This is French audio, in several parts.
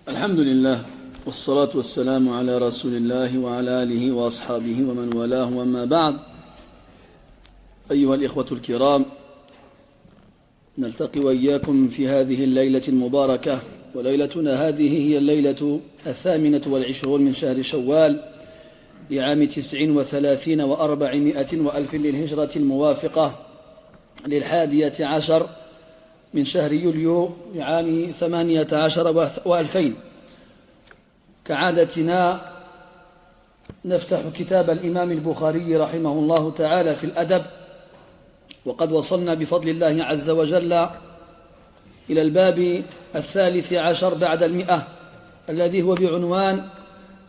الحمد لله والصلاة والسلام على رسول الله وعلى آله وأصحابه ومن والاه وما بعد. أيها الإخوة الكرام، نلتقي وإياكم في هذه الليلة المباركة، وليلتنا هذه هي الليلة 28 من شهر شوال لعام 39 و400 وألف للهجرة الموافقة 11 من شهر يوليو لعام 18 و2000. كعادتنا نفتح كتاب الإمام البخاري رحمه الله تعالى في الأدب، وقد وصلنا بفضل الله عز وجل إلى الباب 13 بعد 100 الذي هو بعنوان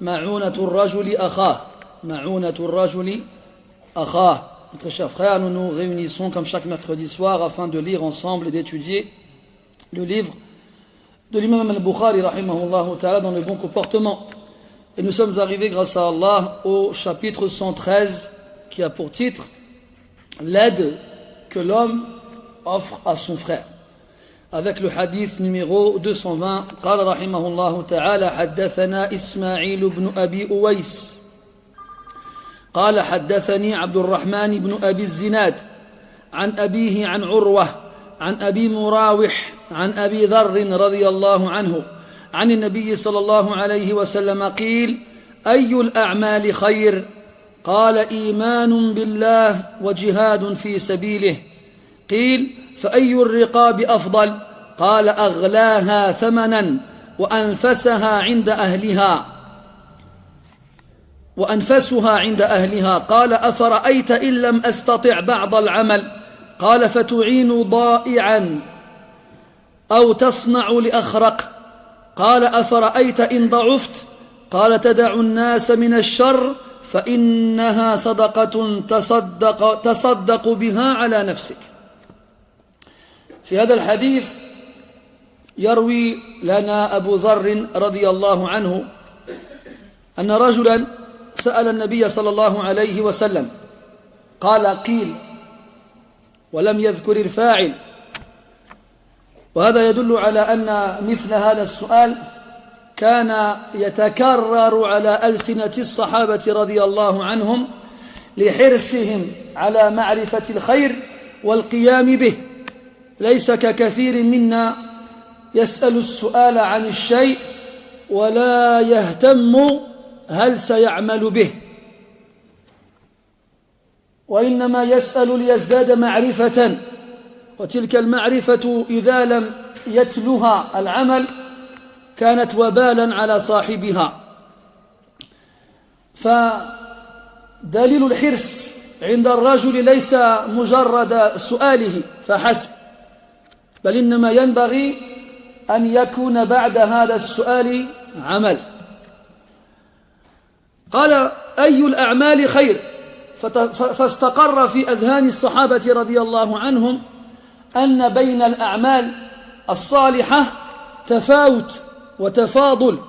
معونة الرجل أخاه. معونة الرجل أخاه. Mes chers frères, nous nous réunissons comme chaque mercredi soir afin de lire ensemble et d'étudier le livre de l'imam al-Bukhari rahimahullah ta'ala dans le bon comportement. Et nous sommes arrivés grâce à Allah au chapitre 113 qui a pour titre l'aide que l'homme offre à son frère. Avec le hadith numéro 220, قال رحمه الله تعالى حدثنا إسماعيل بن أبي أويس قال حدثني عبد الرحمن بن أبي الزناد عن أبيه عن عروة عن أبي مراوح عن أبي ذر رضي الله عنه عن النبي صلى الله عليه وسلم قيل أي الأعمال خير؟ قال إيمان بالله وجهاد في سبيله. قيل فأي الرقاب أفضل؟ قال أغلاها ثمنا وأنفسها عند أهلها. قال أفرأيت إن لم أستطع بعض العمل؟ قال فتعين ضائعا أو تصنع لأخرق. قال أفرأيت إن ضعفت؟ قال تدع الناس من الشر فإنها صدقة تصدق بها على نفسك. في هذا الحديث يروي لنا أبو ذر رضي الله عنه أن رجلا سأل النبي صلى الله عليه وسلم، قال قيل ولم يذكر الفاعل، وهذا يدل على أن مثل هذا السؤال كان يتكرر على ألسنة الصحابة رضي الله عنهم لحرصهم على معرفة الخير والقيام به. ليس ككثير منا يسأل السؤال عن الشيء ولا يهتم هل سيعمل به، وإنما يسأل ليزداد معرفة، وتلك المعرفة إذا لم يتلها العمل كانت وبالا على صاحبها. فدليل الحرص عند الرجل ليس مجرد سؤاله فحسب، بل إنما ينبغي أن يكون بعد هذا السؤال عمل. قال أي الأعمال خير؟ فاستقر في أذهان الصحابة رضي الله عنهم أن بين الأعمال الصالحة تفاوت وتفاضل،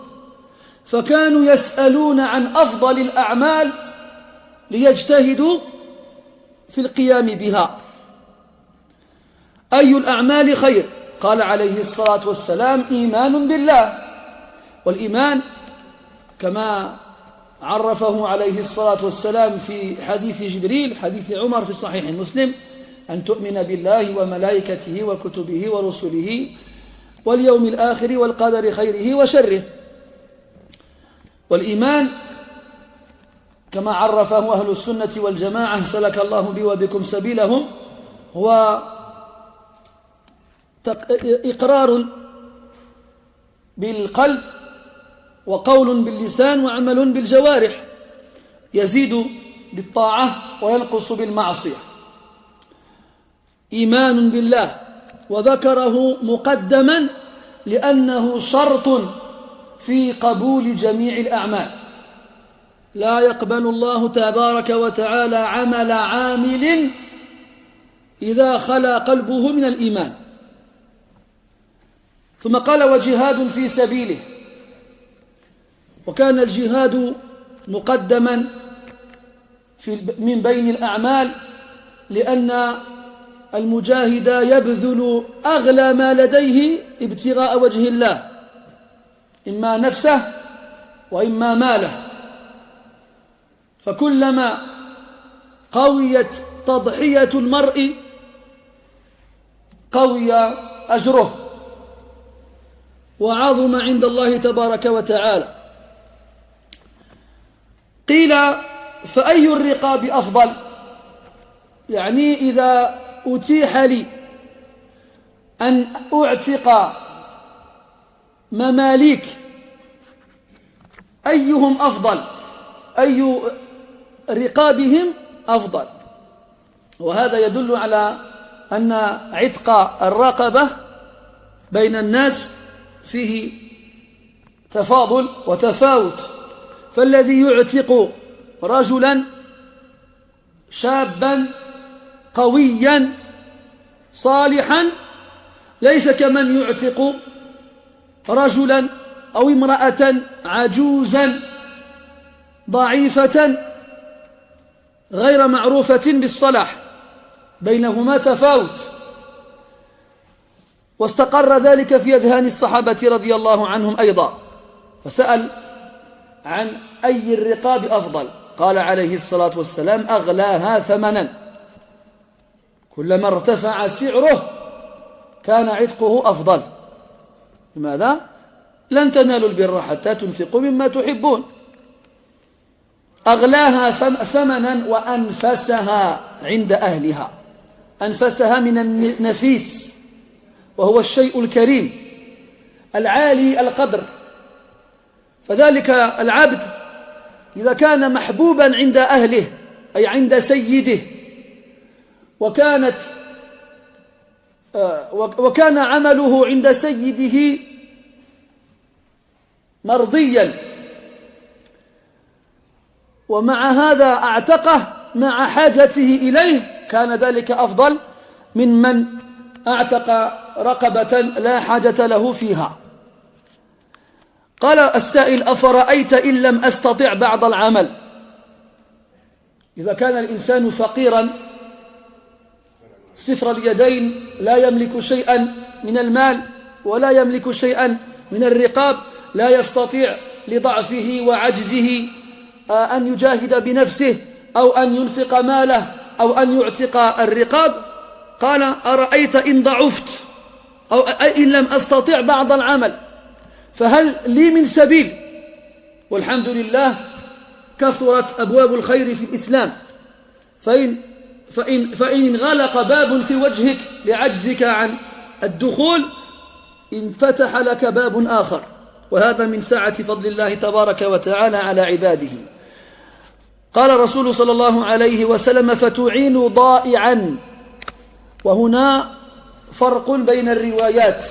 فكانوا يسألون عن أفضل الأعمال ليجتهدوا في القيام بها. أي الأعمال خير؟ قال عليه الصلاة والسلام إيمان بالله. والإيمان كما عرفه عليه الصلاة والسلام في حديث جبريل، حديث عمر في صحيح مسلم، أن تؤمن بالله وملائكته وكتبه ورسله واليوم الآخر والقدر خيره وشره. والإيمان كما عرفه أهل السنة والجماعة سلك الله بي وبكم سبيلهم هو إقرار بالقلب وقول باللسان وعمل بالجوارح، يزيد بالطاعة وينقص بالمعصية. إيمان بالله، وذكره مقدما لأنه شرط في قبول جميع الأعمال. لا يقبل الله تبارك وتعالى عمل عامل إذا خلا قلبه من الإيمان. ثم قال وجهاد في سبيله، وكان الجهاد مقدما من بين الأعمال لأن المجاهد يبذل أغلى ما لديه ابتغاء وجه الله، إما نفسه وإما ماله، فكلما قويت تضحية المرء قوي أجره وعظم عند الله تبارك وتعالى. قيل فأي الرقاب أفضل؟ يعني إذا أتيح لي أن أعتق مماليك أيهم أفضل؟ أي رقابهم أفضل؟ وهذا يدل على أن عتق الرقبة بين الناس فيه تفاضل وتفاوت، فالذي يعتق رجلا شابا قويا صالحا ليس كمن يعتق رجلا أو امرأة عجوزا ضعيفة غير معروفة بالصلاح، بينهما تفاوت. واستقر ذلك في أذهان الصحابة رضي الله عنهم أيضا، فسأل عن أي الرقاب أفضل، قال عليه الصلاة والسلام أغلاها ثمنا، كلما ارتفع سعره كان عتقه أفضل. لماذا؟ لن تنالوا البر حتى تنفقوا مما تحبون. أغلاها ثمنا وأنفسها عند أهلها، أنفسها من النفيس وهو الشيء الكريم العالي القدر. فذلك العبد إذا كان محبوبا عند أهله أي عند سيده وكان عمله عند سيده مرضيا، ومع هذا اعتقه مع حاجته إليه، كان ذلك أفضل من اعتق رقبة لا حاجة له فيها. قال السائل أفرأيت إن لم أستطع بعض العمل؟ إذا كان الإنسان فقيرا صفر اليدين لا يملك شيئا من المال ولا يملك شيئا من الرقاب، لا يستطيع لضعفه وعجزه أن يجاهد بنفسه أو أن ينفق ماله أو أن يعتق الرقاب، قال أرأيت إن ضعفت أو إن لم أستطع بعض العمل فهل لي من سبيل؟ والحمد لله كثرت أبواب الخير في الإسلام، فإن انغلق باب في وجهك لعجزك عن الدخول انفتح لك باب آخر، وهذا من سعة فضل الله تبارك وتعالى على عباده. قال رسول صلى الله عليه وسلم فتعين ضائعا، وهنا فرق بين الروايات،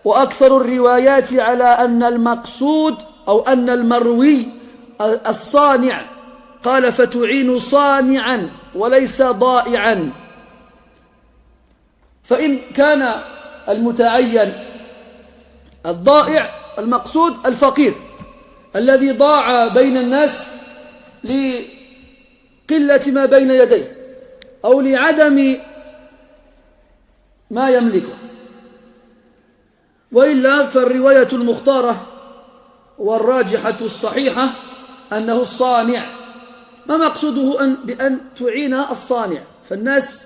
وأكثر الروايات على أن المقصود أو أن المروي الصانع، قال فتعين صانعا وليس ضائعا. فإن كان المتعين الضائع المقصود الفقير الذي ضاع بين الناس لقلة ما بين يديه أو لعدم ما يملكه، وإلا فالرواية المختارة والراجحة الصحيحة أنه الصانع. ما مقصوده بأن تعين الصانع؟ فالناس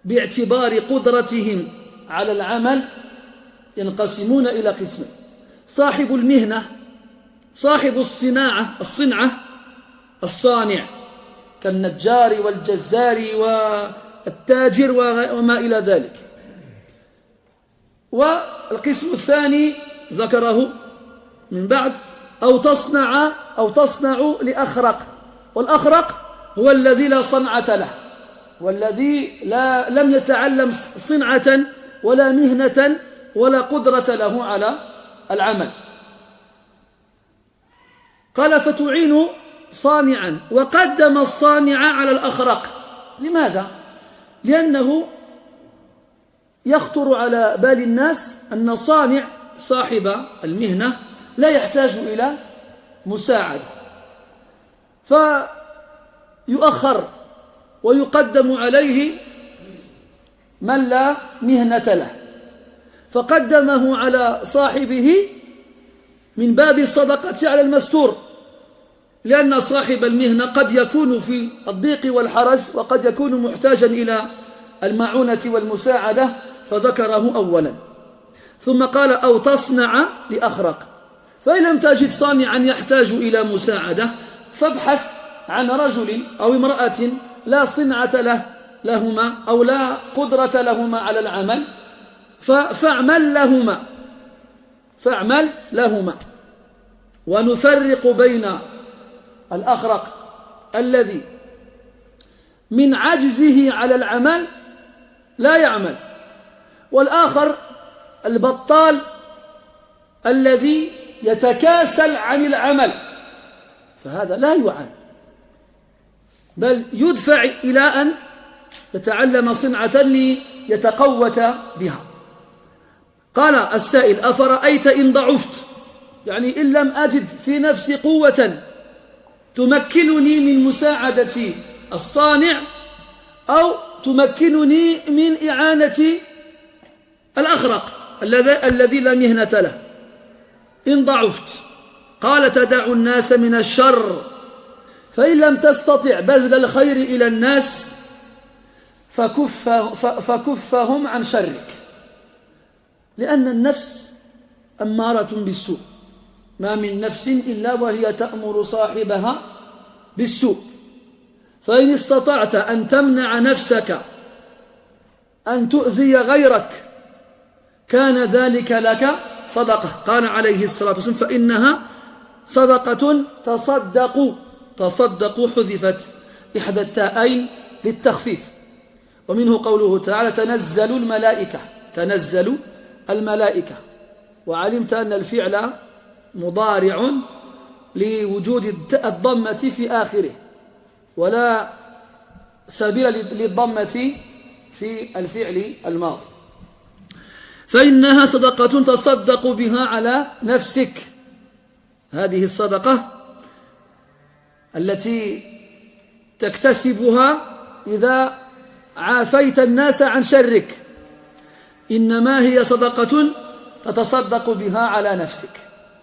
باعتبار قدرتهم على العمل ينقسمون إلى قسمين: صاحب المهنة، صاحب الصنعة الصانع كالنجار والجزار والتاجر وما إلى ذلك. والقسم الثاني ذكره من بعد أو تصنع لأخرق، والأخرق هو الذي لا صنعة له والذي لم يتعلم صنعة ولا مهنة ولا قدرة له على العمل. قال فتعين صانعا، وقدم الصانع على الأخرق. لماذا؟ لأنه يخطر على بال الناس أن صانع صاحب المهنة لا يحتاج إلى مساعدة، فيؤخر ويقدم عليه من لا مهنة له، فقدمه على صاحبه من باب الصدقة على المستور، لأن صاحب المهنة قد يكون في الضيق والحرج وقد يكون محتاجا إلى المعونة والمساعدة، فذكره أولا. ثم قال أو تصنع لأخرق، فإن لم تجد صانعا يحتاج إلى مساعدة فابحث عن رجل أو امرأة لا صنعة لهما أو لا قدرة لهما على العمل، فاعمل لهما. ونفرق بين الأخرق الذي من عجزه على العمل لا يعمل، والآخر البطال الذي يتكاسل عن العمل، فهذا لا يعان، بل يدفع إلى أن يتعلم صنعة ليتقوت بها. قال السائل أفرأيت إن ضعفت، يعني إن لم أجد في نفسي قوة تمكنني من مساعدة الصانع أو تمكنني من إعانة الأخرق الذي لا مهنة له. إن ضعفت قال تدع الناس من الشر، فإن لم تستطع بذل الخير إلى الناس فكفهم عن شرك، لأن النفس أمارة بالسوء، ما من نفس إلا وهي تأمر صاحبها بالسوء، فإن استطعت أن تمنع نفسك أن تؤذي غيرك كان ذلك لك صدقة. قال عليه الصلاة والسلام فإنها صدقة تصدقوا حذفت إحدى التاءين للتخفيف. ومنه قوله تعالى تنزل الملائكة، وعلمت أن الفعل مضارع لوجود الضمة في آخره، ولا سبيل للضمة في الفعل الماضي. فإنها صدقة تصدق بها على نفسك، هذه الصدقة التي تكتسبها إذا عافيت الناس عن شرك، إنما هي صدقة تتصدق بها على نفسك.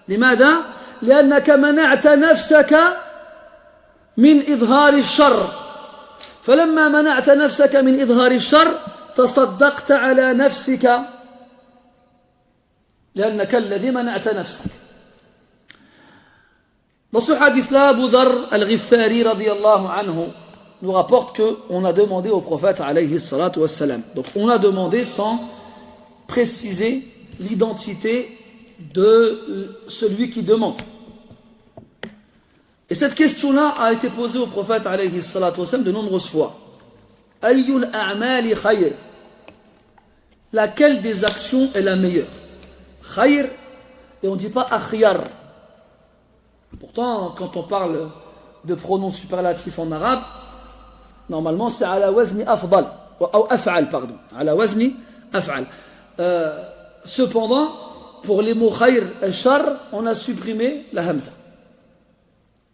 لماذا؟ لأنك منعت نفسك من إظهار الشر، فلما منعت نفسك من إظهار الشر تصدقت على نفسك، لأنك الذي منعت نفسك. Dans ce hadith-là, Abu Dharr al-Ghifari radiyallahu anhu nous rapporte qu'on a demandé au prophète alayhi salatu wassalam. Donc on a demandé sans préciser l'identité de celui qui demande. Et cette question-là a été posée au prophète alayhi salatu wassalam de nombreuses fois. Ayyul a'mali khayr, laquelle des actions est la meilleure? Khayr, et on ne dit pas akhyar. Pourtant, quand on parle de pronoms superlatifs en arabe, normalement c'est ala wazni afdal, ou af'al, pardon, ala wazni af'al. Cependant, pour les mots khayr et shar, on a supprimé la hamza.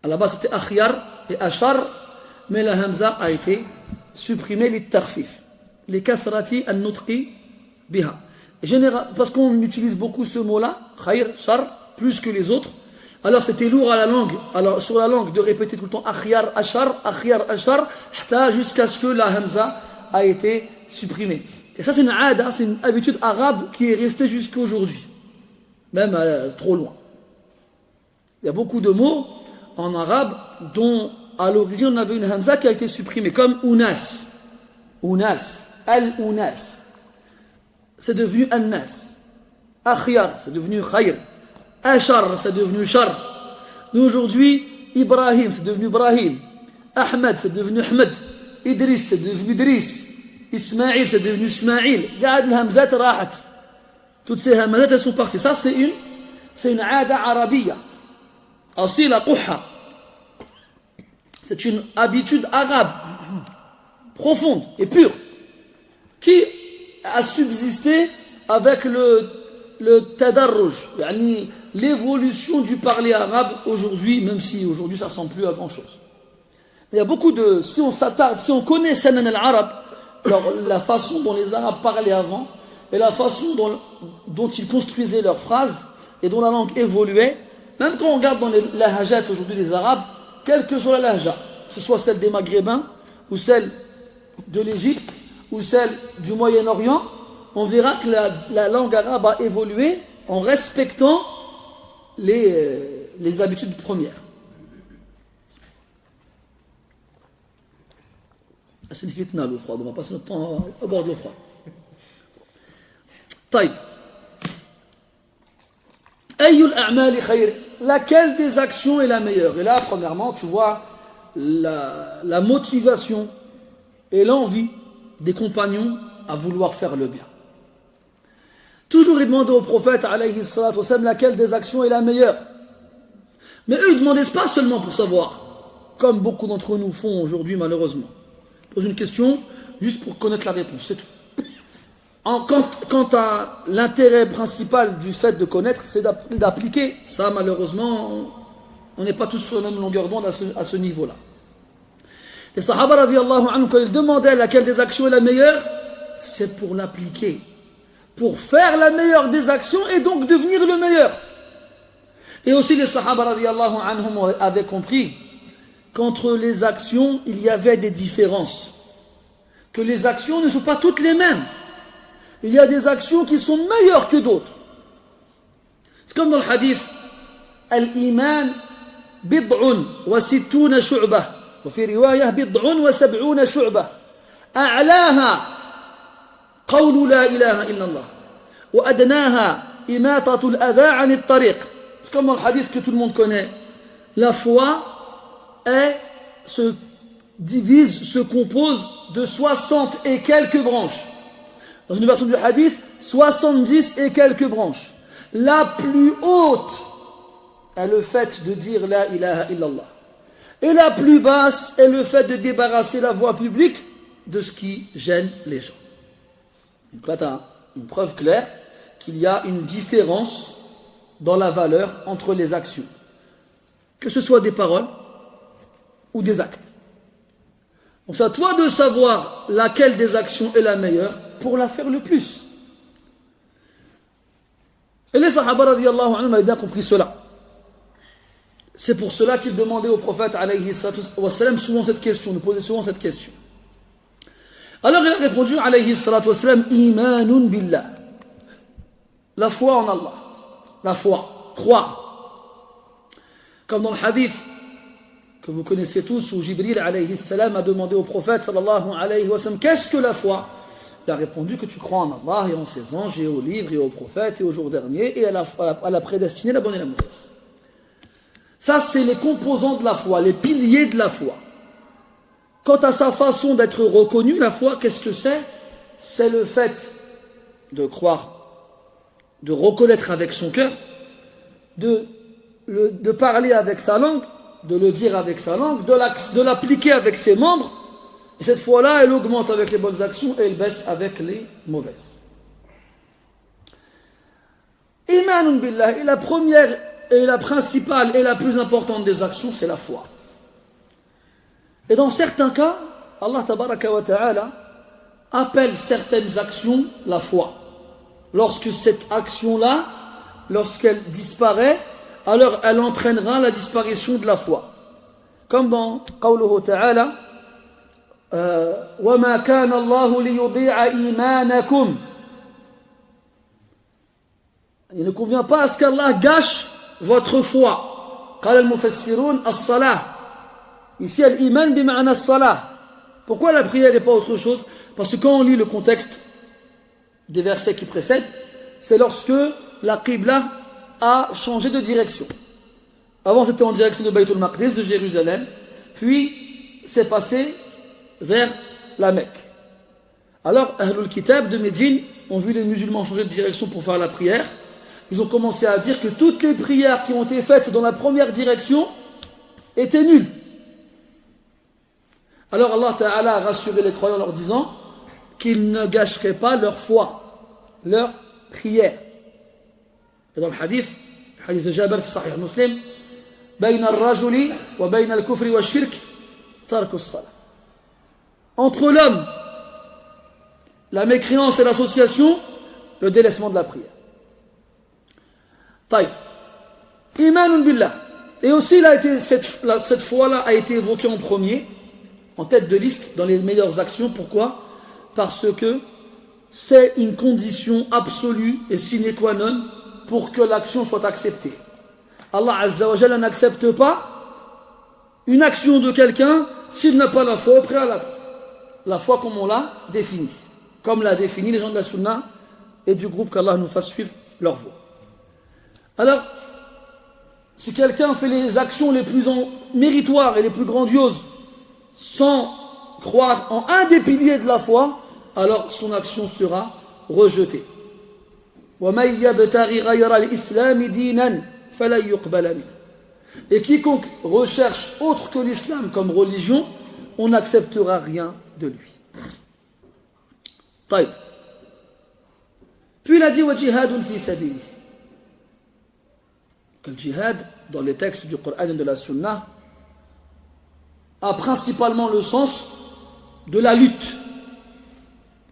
À la base c'était akhyar et ashar, mais la hamza a été supprimée litarfif, li kathrati an-nutqi biha. Parce qu'on utilise beaucoup ce mot-là, khayr, shar, plus que les autres. Alors c'était lourd à la langue, alors sur la langue de répéter tout le temps akhyar, ashar, jusqu'à ce que la hamza a été supprimée. Et ça c'est une habitude arabe qui est restée jusqu'à aujourd'hui, même trop loin. Il y a beaucoup de mots en arabe dont à l'origine on avait une hamza qui a été supprimée, comme unas, al-unas, c'est devenu annas, akhyar, c'est devenu khayr, ashar, c'est devenu shar. Nous aujourd'hui, Ibrahim, c'est devenu Ibrahim, Ahmed, c'est devenu Ahmed, Idris, c'est devenu Idris, Ismaïl, c'est devenu Ismaïl. Regarde les hamzat rahat. Toutes ces hamzat, elles sont parties. Ça, c'est une aada arabia. Asila quha. C'est une habitude arabe, profonde et pure, qui a subsisté avec le tadarruj, l'évolution du parler arabe aujourd'hui, même si aujourd'hui ça ne ressemble plus à grand chose. Il y a beaucoup de, si on s'attarde, si on connaît sanan al-arab, la façon dont les arabes parlaient avant et la façon dont ils construisaient leurs phrases et dont la langue évoluait, Même quand on regarde dans les lahajat aujourd'hui des Arabes, quelle que soit la lahja, que ce soit celle des Maghrébins, ou celle de l'Égypte, ou celle du Moyen-Orient, on verra que la langue arabe a évolué en respectant les habitudes premières. C'est une fitna le froid, on va passer notre temps à bord de le froid. Taïb. Ayyul a'mali khayr. Laquelle des actions est la meilleure? Et là, premièrement, tu vois la motivation et l'envie des compagnons à vouloir faire le bien. Toujours ils demandaient au prophète, alayhi salatu wassalam, laquelle des actions est la meilleure. Mais eux, ils ne demandaient pas seulement pour savoir, comme beaucoup d'entre nous font aujourd'hui, malheureusement. Ils posent une question juste pour connaître la réponse, c'est tout. Quant à l'intérêt principal du fait de connaître, c'est d'appliquer. Ça, malheureusement, on n'est pas tous sur la même longueur d'onde à ce niveau-là. Les Sahaba, radiyallahu anhum, quand ils demandaient laquelle des actions est la meilleure, c'est pour l'appliquer. Pour faire la meilleure des actions et donc devenir le meilleur. Et aussi les Sahaba, radiyallahu anhum, avaient compris qu'entre les actions, il y avait des différences. Que les actions ne sont pas toutes les mêmes. Il y a des actions qui sont meilleures que d'autres. C'est comme dans le hadith Al-Iman bid'un wa sittuna shu'bah wa fi riwayah bid'un wa sab'una shu'bah a'laha qawlu la ilaha illa Allah wa adnaha imatatu al-adha 'an at-tariq. C'est comme dans le hadith que tout le monde connaît. La foi se compose de 60 et quelques branches. Dans une version du hadith, 70 et quelques branches. La plus haute est le fait de dire la ilaha illallah. Et la plus basse est le fait de débarrasser la voie publique de ce qui gêne les gens. Donc là, tu as une preuve claire qu'il y a une différence dans la valeur entre les actions. Que ce soit des paroles ou des actes. Donc c'est à toi de savoir laquelle des actions est la meilleure pour la faire le plus. Et les Sahaba radiyallahu anhum avaient bien compris cela. C'est pour cela qu'ils demandaient au prophète alayhi salatu wassalam souvent cette question, nous posaient souvent cette question. Alors il a répondu alayhi salatu wassalam, imanun billah. La foi en Allah. La foi, croire. Comme dans le hadith que vous connaissez tous, où Jibril alayhi salam a demandé au prophète sallallahu alayhi wa sallam, qu'est-ce que la foi? Il a répondu que tu crois en Allah et en ses anges et aux livres et aux prophètes et au jour dernier et à la prédestinée, la bonne et la mauvaise. Ça, c'est les composants de la foi, les piliers de la foi. Quant à sa façon d'être reconnue, la foi, qu'est-ce que c'est? C'est le fait de croire, de reconnaître avec son cœur, de parler avec sa langue, de le dire avec sa langue, de l'appliquer avec ses membres. Et cette foi-là, elle augmente avec les bonnes actions et elle baisse avec les mauvaises. Imanun billah, et la première et la principale et la plus importante des actions, c'est la foi. Et dans certains cas, Allah tabaraka wa ta'ala appelle certaines actions la foi. Lorsque cette action-là, lorsqu'elle disparaît, alors elle entraînera la disparition de la foi. Comme dans qawluhu ta'ala, وَمَا كَانَ اللَّهُ لِيُضِيعَ إِيمَانَكُمْ. Il ne convient pas à ce qu'Allah gâche votre foi. قال المفسرون الصلاة. Ici, al-iman bima'na as-salah. Pourquoi la prière n'est pas autre chose? Parce que quand on lit le contexte des versets qui précèdent, c'est lorsque la Qibla a changé de direction. Avant, c'était en direction de Baytul Maqdis, de Jérusalem, puis c'est passé vers la Mecque. Alors, Ahlul Kitab de Médine ont vu les musulmans changer de direction pour faire la prière. Ils ont commencé à dire que toutes les prières qui ont été faites dans la première direction étaient nulles. Alors Allah Ta'ala a rassuré les croyants en leur disant qu'ils ne gâcheraient pas leur foi, leur prière. Et dans le hadith de Jabir fi Sahih Muslim, بين الرجل وبين الكفر والشرك ترك الصلاة. Entre l'homme, la mécréance et l'association, le délaissement de la prière. طيب. Imanun billah. Et aussi, cette foi-là a été évoquée en premier, en tête de liste, dans les meilleures actions. Pourquoi? Parce que c'est une condition absolue et sine qua non pour que l'action soit acceptée. Allah Azza wa Jalla n'accepte pas une action de quelqu'un s'il n'a pas la foi au préalable. La foi comme on l'a définie. Comme l'a défini les gens de la Sunna et du groupe qu'Allah nous fasse suivre leur voie. Alors, si quelqu'un fait les actions les plus méritoires et les plus grandioses sans croire en un des piliers de la foi, alors son action sera rejetée. وَمَنْ يَبْتَغِ غَيْرَ الْإِسْلَامِ دِينًا فَلَنْ يُقْبَلَ مِنْهُ. Et quiconque recherche autre que l'islam comme religion, on n'acceptera rien de lui. طيب. Puis il a dit وَجِهَادٌ فِي سَبِيلِهِ. Le djihad, dans les textes du Coran et de la Sunna, a principalement le sens de la lutte.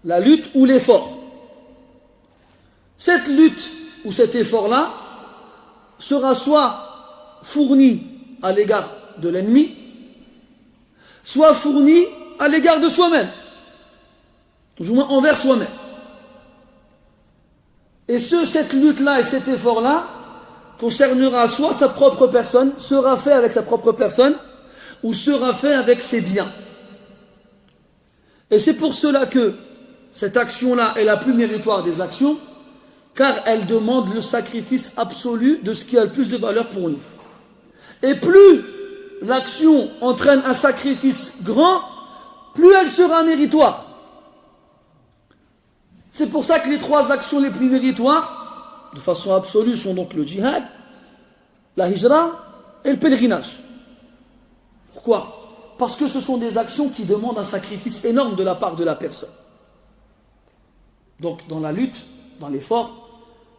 La lutte ou l'effort. Cette lutte ou cet effort-là sera soit fourni à l'égard de l'ennemi, soit fourni à l'égard de soi-même, du moins envers soi-même. Et cette lutte-là et cet effort-là concernera soit sa propre personne, sera fait avec sa propre personne, ou sera fait avec ses biens. Et c'est pour cela que cette action-là est la plus méritoire des actions, car elle demande le sacrifice absolu de ce qui a le plus de valeur pour nous. Et plus l'action entraîne un sacrifice grand, plus elle sera méritoire. C'est pour ça que les trois actions les plus méritoires, de façon absolue, sont donc le djihad, la hijra et le pèlerinage. Pourquoi? Parce que ce sont des actions qui demandent un sacrifice énorme de la part de la personne. Donc dans la lutte, dans l'effort,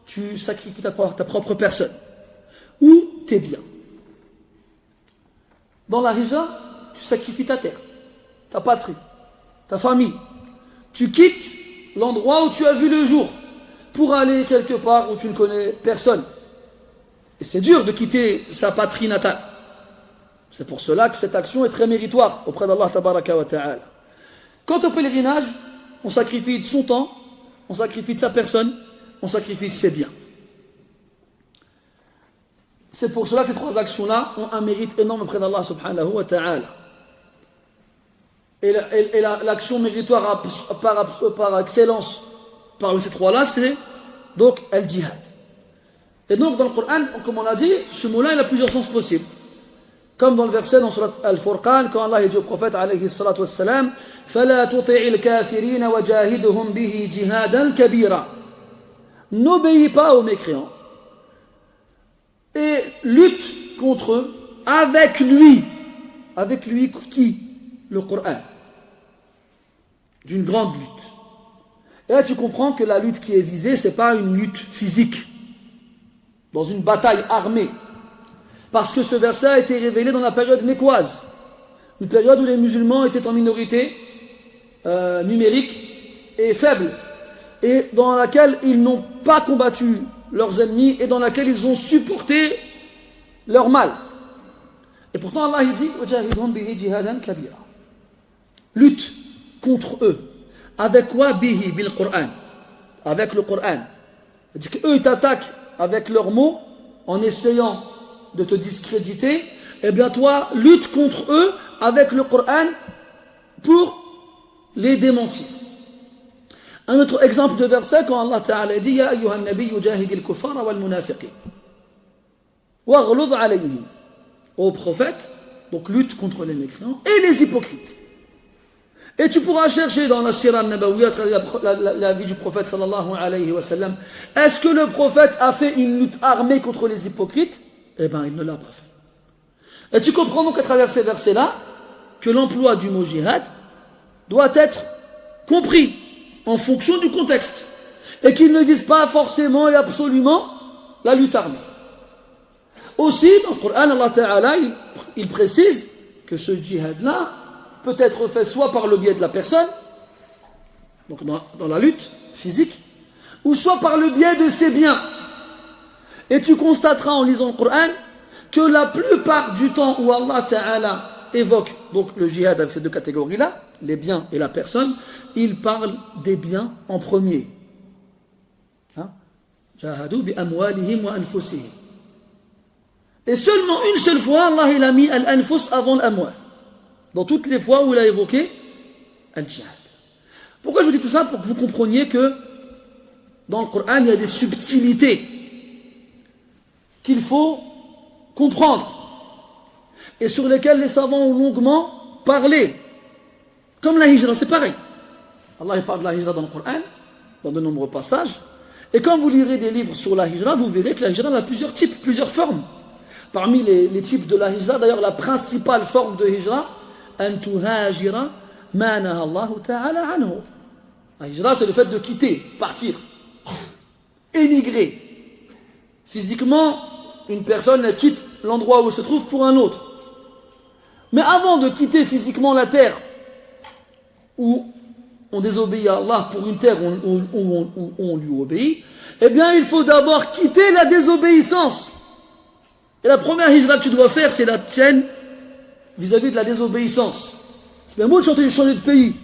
tu sacrifies ta propre personne ou tes biens. Dans la hijra, tu sacrifies ta terre, ta patrie, ta famille. Tu quittes l'endroit où tu as vu le jour pour aller quelque part où tu ne connais personne. Et c'est dur de quitter sa patrie natale. C'est pour cela que cette action est très méritoire auprès d'Allah tabaraka wa ta'ala. Quant au pèlerinage, on sacrifie de son temps, on sacrifie de sa personne, on sacrifie de ses biens. C'est pour cela que ces trois actions-là ont un mérite énorme auprès d'Allah subhanahu wa ta'ala. Et l'action méritoire par excellence parmi ces trois-là, c'est donc al-jihad. Et donc dans le Coran, comme on l'a dit, ce mot-là il a plusieurs sens possibles. Comme dans le verset dans Surat Al-Furqan, quand Allah dit au prophète alayhi salatu wassalam, فَلَا تُطِعِ الْكَافِرِينَ وَجَاهِدُهُمْ بِهِ جِهَادًا كَبِيرًا. N'obéis pas aux mécréants et lutte contre eux avec lui. Avec lui qui? Le Coran. D'une grande lutte. Et là tu comprends que la lutte qui est visée, ce n'est pas une lutte physique, dans une bataille armée. Parce que ce verset a été révélé dans la période mécoise, une période où les musulmans étaient en minorité numérique et faible, et dans laquelle ils n'ont pas combattu leurs ennemis et dans laquelle ils ont supporté leur mal. Et pourtant Allah dit lutte contre eux. Avec quoi? Bihi, bil Qur'an. Avec le Qur'an. C'est-à-dire qu'eux ils t'attaquent avec leurs mots en essayant de te discréditer. Eh bien toi, lutte contre eux avec le Qur'an pour les démentir. Un autre exemple de verset quand Allah Ta'ala dit Ya ayyuhan nabiyyu jahidil kuffara wal munafiqin waghlud alayhim. Au prophète, donc lutte contre les mécréants et les hypocrites. Et tu pourras chercher dans la Sira al-Nabawiyya, la vie du prophète sallallahu alayhi wa sallam, est-ce que le prophète a fait une lutte armée contre les hypocrites? Eh bien, il ne l'a pas fait. Et tu comprends donc à travers ces versets-là que l'emploi du mot jihad doit être compris en fonction du contexte et qu'il ne vise pas forcément et absolument la lutte armée. Aussi, dans le Coran, Allah Ta'ala, il précise que ce djihad-là peut être fait soit par le biais de la personne, donc dans la lutte physique, ou soit par le biais de ses biens. Et tu constateras en lisant le Coran que la plupart du temps où Allah Ta'ala évoque donc le djihad avec ces deux catégories-là, les biens et la personne, il parle des biens en premier. Jahadu bi amwalihim wa anfusihim. Et seulement une seule fois, Allah il a mis al-anfus avant l'amwal. Dans toutes les fois où il a évoqué al-jihad. Pourquoi je vous dis tout ça? Pour que vous compreniez que dans le Coran, il y a des subtilités qu'il faut comprendre et sur lesquelles les savants ont longuement parlé. Comme la hijra, c'est pareil. Allah il parle de la hijra dans le Coran, dans de nombreux passages. Et quand vous lirez des livres sur la hijra, vous verrez que la hijra a plusieurs types, plusieurs formes. Parmi les types de la hijra, d'ailleurs, la principale forme de hijra, an tuhajira ma naha Allahu ta'ala anhu. La hijra, c'est le fait de quitter, partir, émigrer. Physiquement, une personne elle quitte l'endroit où elle se trouve pour un autre. Mais avant de quitter physiquement la terre, où on désobéit à Allah pour une terre où on lui obéit, eh bien il faut d'abord quitter la désobéissance. Et la première hijra que tu dois faire, c'est la tienne vis-à-vis de la désobéissance. C'est bien beau de changer de pays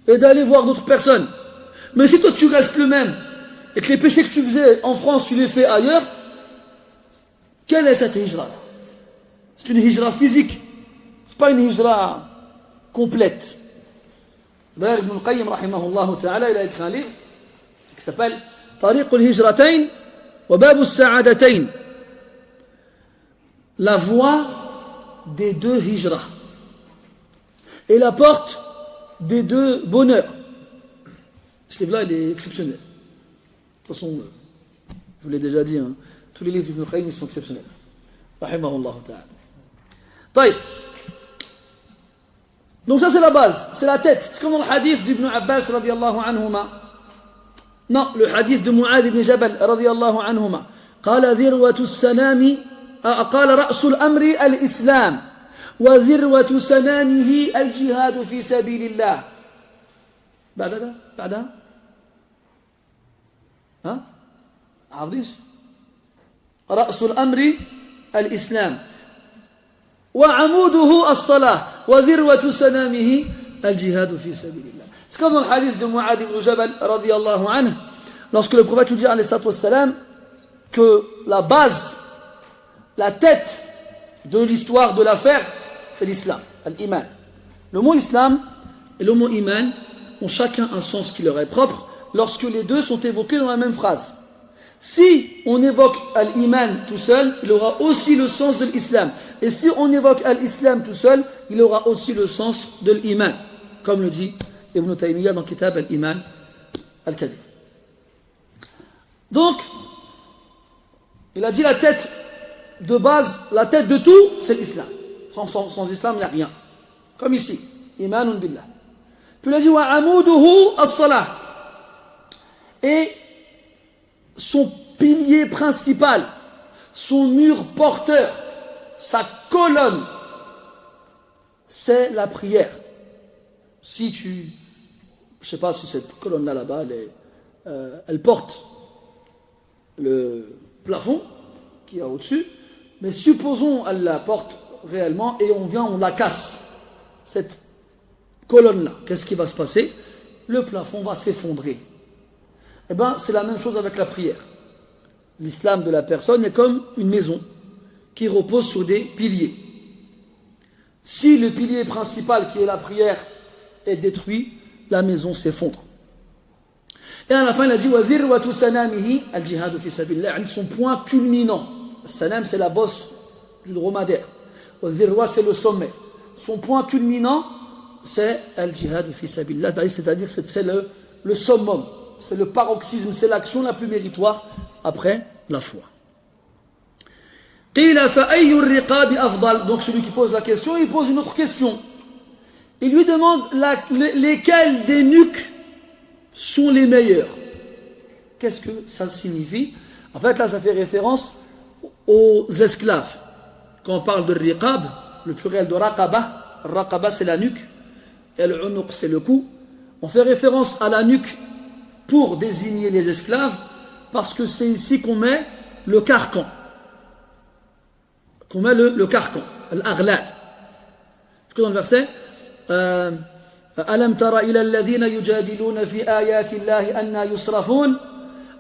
et d'aller voir d'autres personnes. Mais si toi tu restes le même et que les péchés que tu faisais en France, tu les fais ailleurs, quelle est cette hijra? C'est une hijra physique. C'est pas une hijra complète. D'ailleurs, Ibn al-Qayyim, rahimahullah ta'ala, il a écrit un livre qui s'appelle Tariq al-Hijratayn wa Bab al-Sa'adatayn. La voie des deux hijras et la porte des deux bonheurs. Ce livre-là, il est exceptionnel. De toute façon, je vous l'ai déjà dit, hein, tous les livres d'Ibn al-Qayyim sont exceptionnels. Rahimahullah ta'ala. Taïb. Donc ça c'est la base, c'est la tête. C'est comme dans le hadith d'Ibn Abbas radiyallahu anhuma. Non, le hadith de Mu'adh ibn Jabal radiyallahu anhuma. قال ذروة السنام قال رأس الأمر الإسلام وذروة سنامه الجهاد في سبيل الله. بعدها ها عارفينش رأس الأمر الإسلام وعموده الصلاة وذروة سنامه الجهاد في سبيل الله. C'est comme dans le hadith de Mu'adh ibn Jabal radiyallahu anhu, lorsque le prophète lui dit alayhi salatu wassalam que la base, la tête de l'histoire de l'affaire, c'est l'islam, l'iman. Le mot islam et le mot iman ont chacun un sens qui leur est propre lorsque les deux sont évoqués dans la même phrase. Si on évoque al-iman tout seul, il aura aussi le sens de l'islam. Et si on évoque al-islam tout seul, il aura aussi le sens de l'iman. Comme le dit Ibn Taymiyyah dans Kitab al-Iman al-Kabir. Donc, il a dit la tête de base, la tête de tout, c'est l'islam. Sans islam, il n'y a rien. Comme ici, imanun billah. Puis il a dit wa amuduhu as-salah. Et son pilier principal, son mur porteur, sa colonne, c'est la prière. Si tu, je ne sais pas si cette colonne-là là-bas, elle porte le plafond qui est au-dessus, mais supposons elle la porte réellement et on la casse, cette colonne-là. Qu'est-ce qui va se passer? Le plafond va s'effondrer. Eh bien, c'est la même chose avec la prière. L'islam de la personne est comme une maison qui repose sur des piliers. Si le pilier principal, qui est la prière, est détruit, la maison s'effondre. Et à la fin, il a dit وَذِرْوَةُ سَنَامِهِ الْجِهَادُ فِي سَبِيلِ اللَّهِ. Son point culminant. Sanam, c'est la bosse du dromadaire. وَذِرْوَةُ, c'est le sommet. Son point culminant, c'est al-jihad fi sabilillah, c'est-à-dire c'est le summum. C'est le paroxysme, c'est l'action la plus méritoire après la foi. Donc celui qui pose la question, il pose une autre question. Il lui demande lesquels des nuques sont les meilleurs. Qu'est-ce que ça signifie? En fait, là, ça fait référence aux esclaves. Quand on parle de riqab, le pluriel de raqaba, raqaba c'est la nuque, et le unuq c'est le cou. On fait référence à la nuque pour désigner les esclaves, parce que c'est ici qu'on met le carcan. Qu'on met le carcan, l'aghlal. Dans le verset, ألم تر إلى الذين يجادلون في آيات الله أنى يصرفون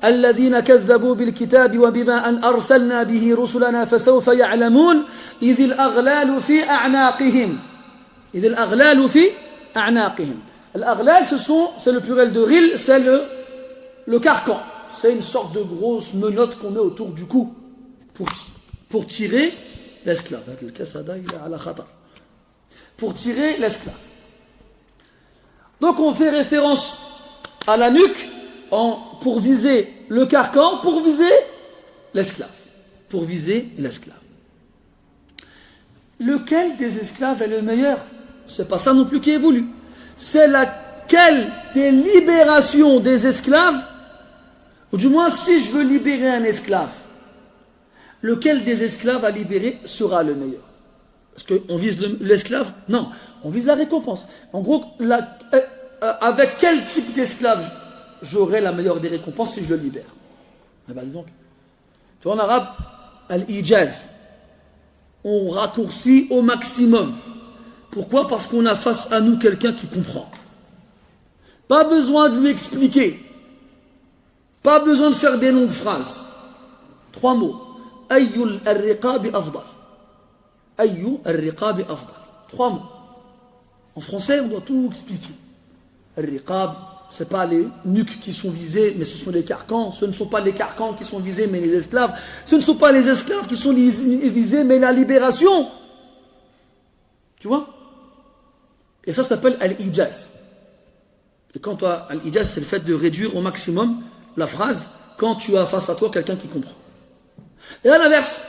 الذين كذبوا بالكتاب وبما أن أرسلنا به رسلنا فسوف يعلمون إذ الأغلال في أعناقهم إذ الأغلال في أعناقهم. L'aghlal, c'est le pluriel de ril, c'est le carcan. C'est une sorte de grosse menotte qu'on met autour du cou pour tirer l'esclave. Pour tirer l'esclave. Donc on fait référence à la nuque pour viser le carcan, pour viser l'esclave. Pour viser l'esclave. Lequel des esclaves est le meilleur? C'est pas ça non plus qui est voulu. C'est laquelle des libérations des esclaves, ou du moins si je veux libérer un esclave, lequel des esclaves à libérer sera le meilleur? Parce qu'on vise l'esclave? Non, on vise la récompense. En gros, avec quel type d'esclave j'aurai la meilleure des récompenses si je le libère? Eh bien, disons, tu vois, en arabe, al-ijaz, on raccourcit au maximum. Pourquoi? Parce qu'on a face à nous quelqu'un qui comprend. Pas besoin de lui expliquer. Pas besoin de faire des longues phrases. 3 mots. Ayyul al-riqabi afdal. Ayyul al-riqabi afdal. 3 mots. En français, on doit tout expliquer. Al-riqab, ce n'est pas les nuques qui sont visées, mais ce sont les carcans. Ce ne sont pas les carcans qui sont visés, mais les esclaves. Ce ne sont pas les esclaves qui sont visés, mais la libération. Tu vois? Et ça s'appelle al-ijaz. Et quand tu as al-ijaz, c'est le fait de réduire au maximum la phrase quand tu as face à toi quelqu'un qui comprend. Et à l'inverse,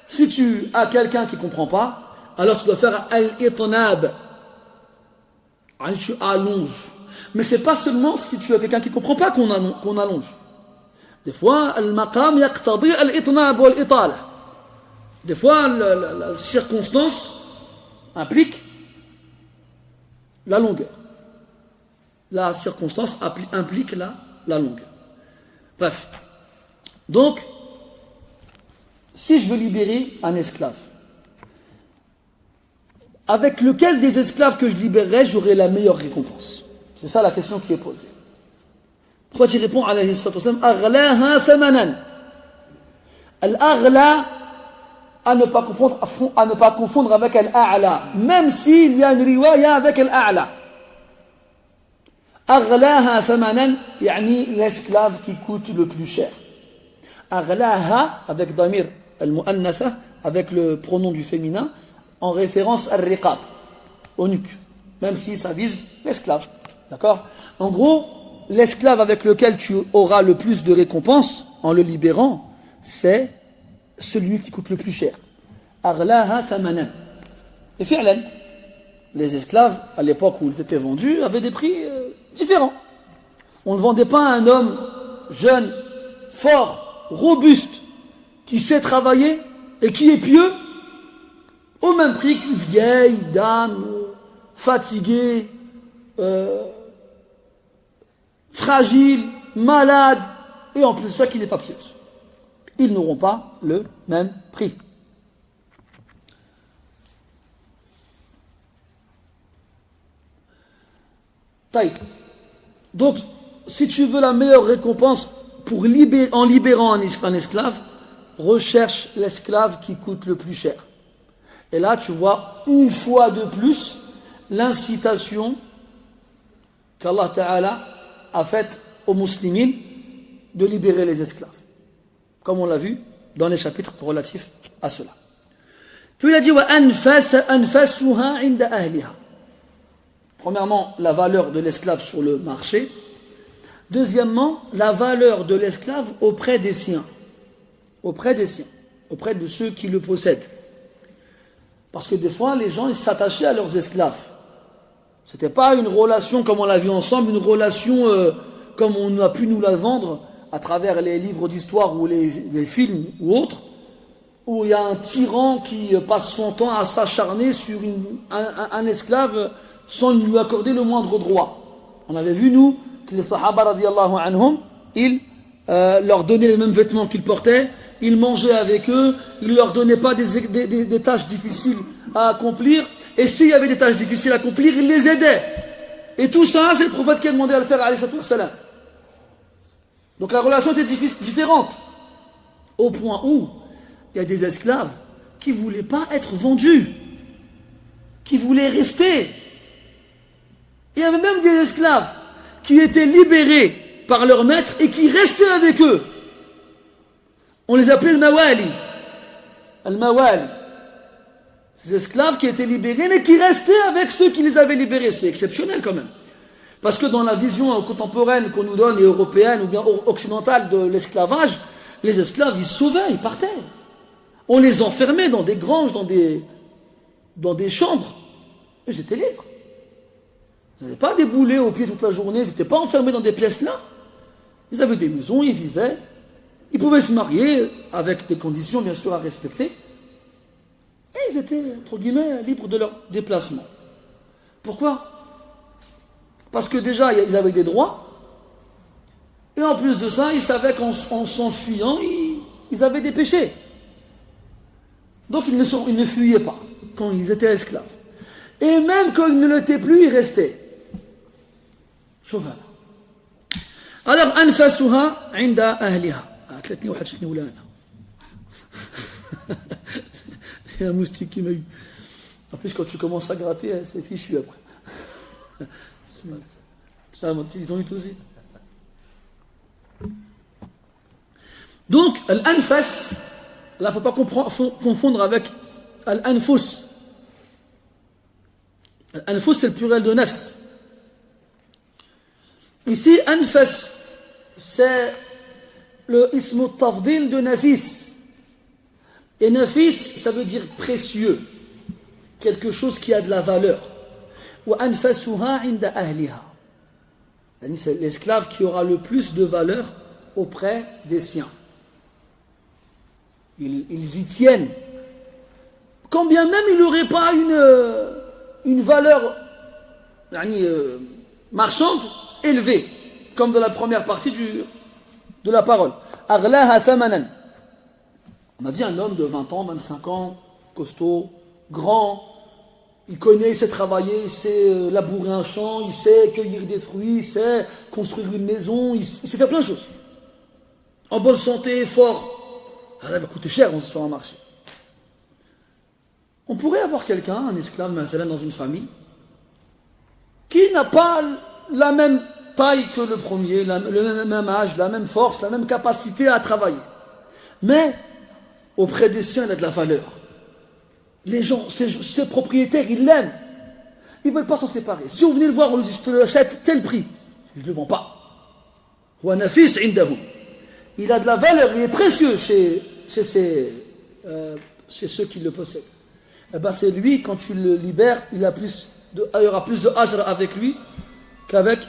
si tu as quelqu'un qui ne comprend pas, alors tu dois faire al-itnab. Tu allonges. Mais ce n'est pas seulement si tu as quelqu'un qui ne comprend pas qu'on allonge. Des fois, al-maqam yaqtadi al-itnab wal-itala. Des fois, la circonstance implique la longueur. La circonstance implique la longueur. Bref. Donc, si je veux libérer un esclave, avec lequel des esclaves que je libérerai, j'aurai la meilleure récompense? C'est ça la question qui est posée. Pourquoi tu réponds alayhi salatu wa sallam, aghlaha thamanan. Al-aghla, à ne pas confondre avec al-a'la, même s'il y a une riwaya avec al-a'la. Aghlaha thamanan, yani l'esclave qui coûte le plus cher. Aghlaha, avec damir al-mu'annatha, avec le pronom du féminin, en référence al-riqab, au nuque, même si ça vise l'esclave. D'accord? En gros, l'esclave avec lequel tu auras le plus de récompense en le libérant, c'est celui qui coûte le plus cher. Aghlaha thamanan. Et fi'lan, les esclaves, à l'époque où ils étaient vendus, avaient des prix différents. On ne vendait pas à un homme jeune, fort, robuste, qui sait travailler et qui est pieux, au même prix qu'une vieille dame, fatiguée, fragile, malade, et en plus de ça qui n'est pas pieuse. Ils n'auront pas le même prix. Taïb. Donc, si tu veux la meilleure récompense en libérant un esclave, recherche l'esclave qui coûte le plus cher. Et là, tu vois une fois de plus l'incitation qu'Allah Ta'ala a faite aux musulmans de libérer les esclaves. Comme on l'a vu dans les chapitres relatifs à cela. Puis il a dit وَأَنْفَسُهَا عِنْدَ أَهْلِهَا. Premièrement, la valeur de l'esclave sur le marché. Deuxièmement, la valeur de l'esclave auprès des siens. Auprès des siens. Auprès de ceux qui le possèdent. Parce que des fois, les gens ils s'attachaient à leurs esclaves. Ce n'était pas une relation comme on l'a vu ensemble, une relation comme on a pu nous la vendre à travers les livres d'histoire ou les films ou autres, où il y a un tyran qui passe son temps à s'acharner sur un esclave sans lui accorder le moindre droit. On avait vu, nous, que les Sahaba, radiyallahu anhum, ils leur donnait les mêmes vêtements qu'ils portaient, il mangeait avec eux, il ne leur donnait pas des tâches difficiles à accomplir, et s'il y avait des tâches difficiles à accomplir, il les aidait. Et tout ça, c'est le prophète qui a demandé à le faire, alayhi salam. Donc la relation était différente, au point où il y a des esclaves qui ne voulaient pas être vendus, qui voulaient rester. Il y avait même des esclaves qui étaient libérés par leur maître et qui restaient avec eux. On les appelait le mawali. Al-mawali. Ces esclaves qui étaient libérés, mais qui restaient avec ceux qui les avaient libérés. C'est exceptionnel quand même. Parce que dans la vision contemporaine qu'on nous donne, et européenne ou bien occidentale de l'esclavage, les esclaves, ils se sauvaient, ils partaient. On les enfermait dans des granges, dans des chambres. Ils étaient libres. Ils n'avaient pas déboulé au pied toute la journée, ils n'étaient pas enfermés dans des pièces là. Ils avaient des maisons, ils vivaient. Ils pouvaient se marier avec des conditions bien sûr à respecter. Et ils étaient, entre guillemets, libres de leur déplacement. Pourquoi ? Parce que déjà, ils avaient des droits. Et en plus de ça, ils savaient qu'en s'enfuyant, ils avaient des péchés. Donc ils ne fuyaient pas quand ils étaient esclaves. Et même quand ils ne l'étaient plus, ils restaient. شوفها. Alors أنفسها عند أهلها. أكلتني واحد شكني ولا أنا. Il y a un moustique qui m'a eu. En plus, quand tu commences à gratter, c'est fichu après. Ils ont eu tout aussi. Donc, al-anfas, là, il ne faut pas confondre avec al-anfus. Al-anfus, c'est le pluriel de nafs. Ici, anfas, c'est le ismu tafdil de nafis. Et nafis, ça veut dire précieux. Quelque chose qui a de la valeur. Ou anfasuha inda ahliha. C'est l'esclave qui aura le plus de valeur auprès des siens. Ils y tiennent. Quand bien même il n'aurait pas une valeur marchande élevée, comme dans la première partie de la parole. Aghlaha thamanan. On a dit un homme de 20 ans, 25 ans, costaud, grand, il connaît, il sait travailler, il sait labourer un champ, il sait cueillir des fruits, il sait construire une maison, il sait faire plein de choses. En bonne santé, fort. Ça va coûter cher sur un marché. On pourrait avoir quelqu'un, un esclave, dans une famille, qui n'a pas la même taille que le premier, le même âge, la même force, la même capacité à travailler. Mais, auprès des siens, il a de la valeur. Les gens, ses propriétaires, ils l'aiment. Ils ne veulent pas s'en séparer. Si on venait le voir, on lui dit, je te l'achète tel prix. Je ne le vends pas. Il a de la valeur, il est précieux chez ceux qui le possèdent. Eh ben c'est lui, quand tu le libères, il y aura plus de ajr avec lui qu'avec.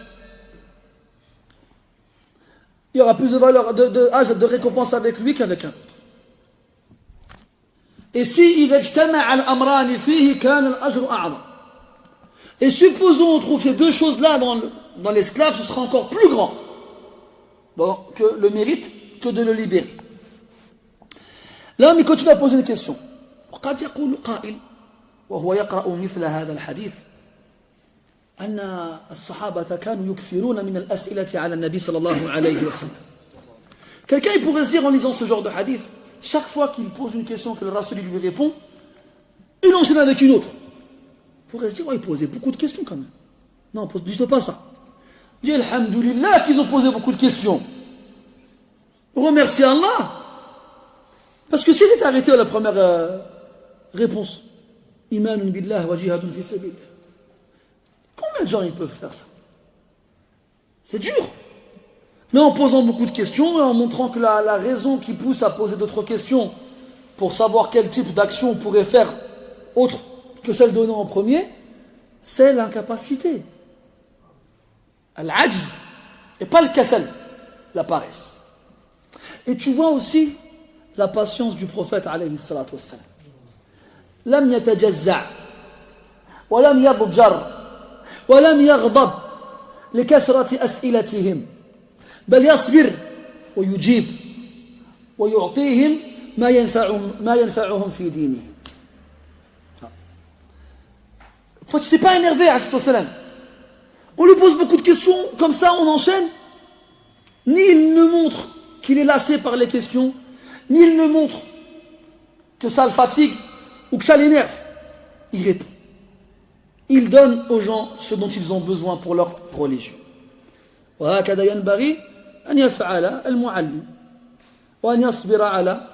Il y aura plus de valeur, de récompense avec lui qu'avec un autre. Et si il al-amrani fihi kana al-ajru a'zam. Et supposons on trouve ces deux choses-là dans l'esclave, ce sera encore plus grand que le mérite que de le libérer. L'homme il continue à poser une question. وقد يقول قائل وهو يقرأ مثل هذا الحديث أن الصحابة كانوا يكثرون من الأسئلة على النبي صلى الله عليه وسلم. Quelqu'un il pourrait se dire en lisant ce genre de hadith, chaque fois qu'il pose une question que le Rasul lui répond, il enchaîne avec une autre. Il pourrait se dire, il posait beaucoup de questions quand même. Non, ne dites pas ça. Dis alhamdoulilah qu'ils ont posé beaucoup de questions. Remercie Allah. Parce que si c'était arrêté à la première réponse, Imanun billah wa jihadun fi sabilillah. Combien de gens ils peuvent faire ça? C'est dur. Mais en posant beaucoup de questions et en montrant que la raison qui pousse à poser d'autres questions pour savoir quel type d'action on pourrait faire autre que celle donnée en premier, c'est l'incapacité. Al-ajz, et pas le kasal, la paresse. Et tu vois aussi la patience du prophète alayhi salatu wassalam. Lam yatajazza, wa lam yadjar, wa lam yaghdab likathrati as'ilatihim. بل يصبر ويجيب ويعطيهم ما ينفعهم في دينهم. Toi, tu ne t'es pas énervé, salam. On lui pose beaucoup de questions, comme ça on enchaîne. Ni il ne montre qu'il est lassé par les questions, ni il ne montre que ça le fatigue ou que ça l'énerve. Il répond. Il donne aux gens ce dont ils ont besoin pour leur religion. وهكذا ينبغي أن يفعل المعلم وأن يصبر على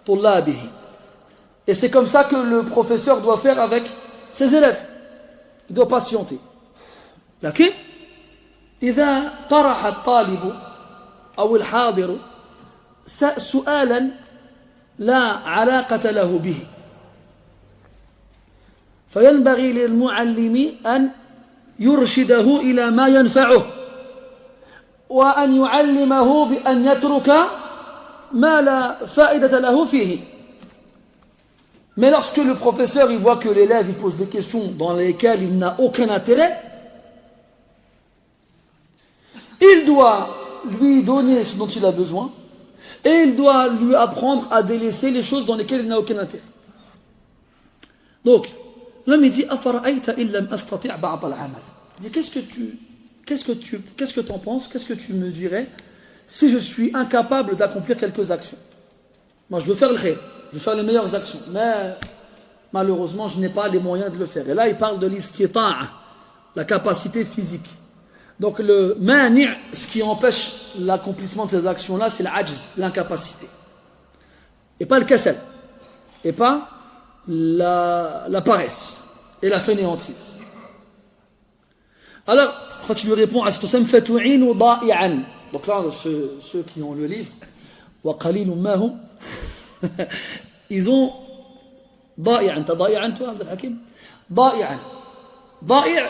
طلابه. Et c'est comme ça que le professeur doit faire avec ses élèves. Il doit patienter. لكن إذا طرح الطالب أو الحاضر سؤالا لا علاقة له به فينبغي للمعلم أن يرشده إلى ما ينفعه وأن يعلمه بأن يترك ما لا فائدة له فيه. Mais lorsque le professeur il voit que l'élève il pose des questions dans lesquelles il n'a aucun intérêt, il doit lui donner ce dont il a besoin et il doit lui apprendre à délaisser les choses dans lesquelles il n'a aucun intérêt. Donc, l'homme il dit أفرأيت إن لم أستطع بعض العمل. Il dit qu'est-ce que tu en penses, qu'est-ce que tu me dirais si je suis incapable d'accomplir quelques actions. Moi je veux faire le khayr, je veux faire les meilleures actions, mais malheureusement je n'ai pas les moyens de le faire. Et là il parle de l'istita'a, la capacité physique. Donc le mani', ce qui empêche l'accomplissement de ces actions-là, c'est l'ajz, l'incapacité. Et pas le kasal. Et pas la paresse et la fainéantise. Alors, quand tu lui réponds à ce fatu'in ou da'i'an. Donc là, ceux qui ont le livre, wa qalilun ma hum, ils ont da'i'an. T'as da'i'an toi, Abdel Hakim? Da'i'an. Da'i',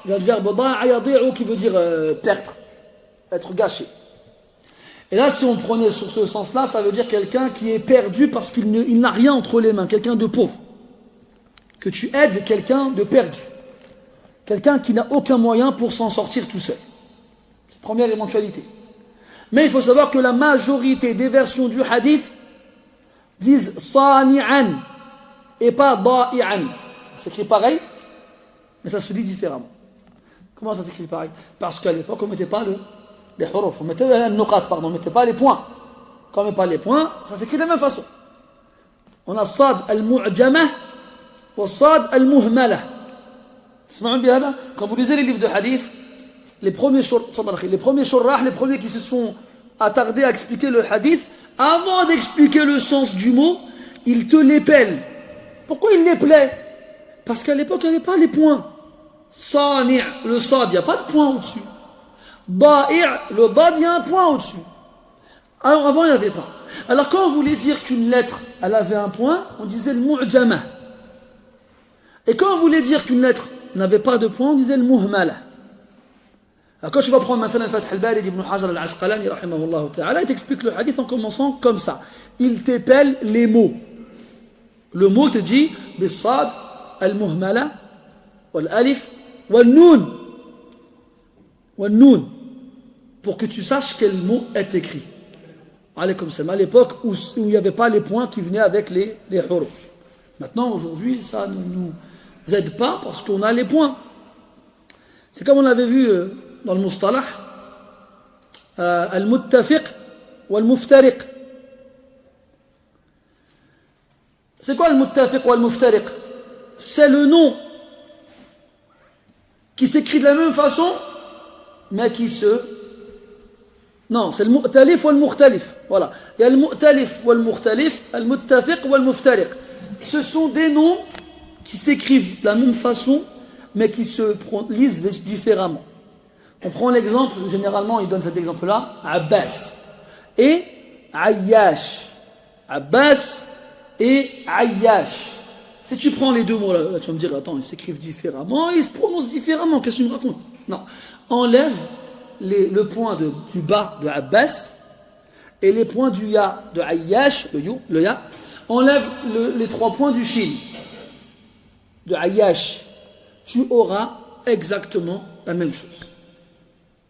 il y a le verbe da'a yadi'u qui veut dire perdre, être gâché. Et là, si on prenait sur ce sens-là, ça veut dire quelqu'un qui est perdu parce qu'il n'a rien entre les mains, quelqu'un de pauvre. Que tu aides quelqu'un de perdu. Quelqu'un qui n'a aucun moyen pour s'en sortir tout seul. C'est la première éventualité. Mais il faut savoir que la majorité des versions du hadith disent sani'an et pas da'i'an. Ça s'écrit pareil, mais ça se dit différemment. Comment ça s'écrit pareil? Parce qu'à l'époque, on ne mettait pas les huruf, on mettait on ne mettait pas les points. Quand on ne met pas les points, ça s'écrit de la même façon. On a sad al-mu'jamah wa sad al-muhmalah. Quand vous lisez les livres de hadith, les premiers shurrah, les premiers qui se sont attardés à expliquer le hadith, avant d'expliquer le sens du mot, ils te l'épellent. Pourquoi ils l'épellaient? Parce qu'à l'époque, il n'y avait pas les points. Sani', le sad, il n'y a pas de point au-dessus. Da'i', le dad, il y a un point au-dessus. Alors avant, il n'y avait pas. Alors quand on voulait dire qu'une lettre, elle avait un point, on disait le mu'jamah. Et quand on voulait dire qu'une lettre n'avait pas de point, on disait le muhmala. Alors quand tu vas prendre maintenant le Fath al-Bari d'Ibn Hajar al-Asqalani, rahimahullah ta'ala, il t'explique le hadith en commençant comme ça. Il t'épelle les mots. Le mot te dit bis-sad, al-muhmala, wal-alif, wal-noun. Wal-noun. Pour que tu saches quel mot est écrit. Alaykoum salam. À l'époque où il n'y avait pas les points qui venaient avec les huruf. Maintenant, aujourd'hui, ça ne nous aide pas parce qu'on a les points. C'est comme on l'avait vu dans le mustalah, al-muttafiq ou al-muftariq. C'est quoi al-muttafiq ou al-muftariq? C'est le nom qui s'écrit de la même façon, mais qui se... Non, c'est le mu'talif ou le mukhtalif. Voilà. Il y a le mu'talif ou le mukhtalif, le muttafiq ou le muftariq. Ce sont des noms qui s'écrivent de la même façon, mais qui se lisent différemment. On prend l'exemple, généralement, il donne cet exemple-là, Abbas et Ayyash. Abbas et Ayyash. Si tu prends les deux mots là, tu vas me dire, attends, ils s'écrivent différemment, ils se prononcent différemment, qu'est-ce que tu me racontes? Non. Enlève le point du bas de Abbas et les points du ya de Ayyash, le ya. Enlève les 3 points du shin de Ayyash. Tu auras exactement la même chose.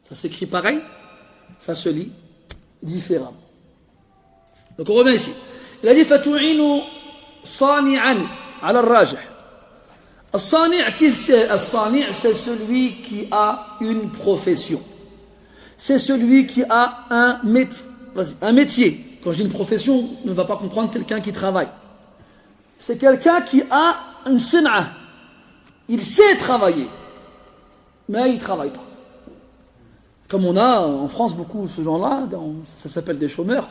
Ça s'écrit pareil, ça se lit différemment. Donc on revient ici. Il a dit فَتُعِينُ صَانِعًا على الراجح. الصانع, qui c'est? الصانع, c'est celui qui a une profession. C'est celui qui a un métier. Quand je dis une profession, ne va pas comprendre quelqu'un qui travaille. C'est quelqu'un qui a une sun'a. Il sait travailler, mais il ne travaille pas. Comme on a en France beaucoup ce genre-là, ça s'appelle des chômeurs.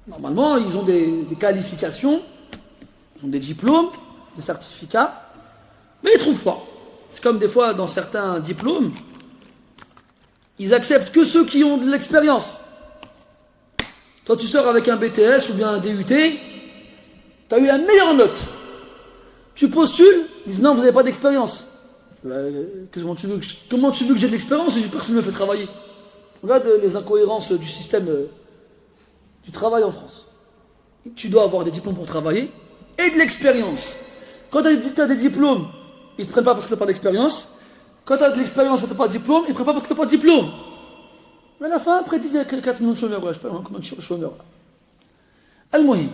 Normalement, ils ont des qualifications, ils ont des diplômes, des certificats, mais ils ne trouvent pas. C'est comme des fois dans certains diplômes, ils acceptent que ceux qui ont de l'expérience. Toi, tu sors avec un BTS ou bien un DUT, tu as eu la meilleure note. Tu postules, ils disent non, vous n'avez pas d'expérience. Comment tu veux que j'ai de l'expérience si personne ne me fait travailler? Regarde les incohérences du système du travail en France. Tu dois avoir des diplômes pour travailler et de l'expérience. Quand tu as des diplômes, ils ne te prennent pas parce que tu n'as pas d'expérience. Quand tu as de l'expérience et que tu n'as pas de diplôme, ils ne prennent pas parce que tu n'as pas de diplôme. Mais à la fin, après, ils disent qu'il y a 4 millions de chômeurs. Ouais, je sais pas combien de chômeurs. Al-Muhim.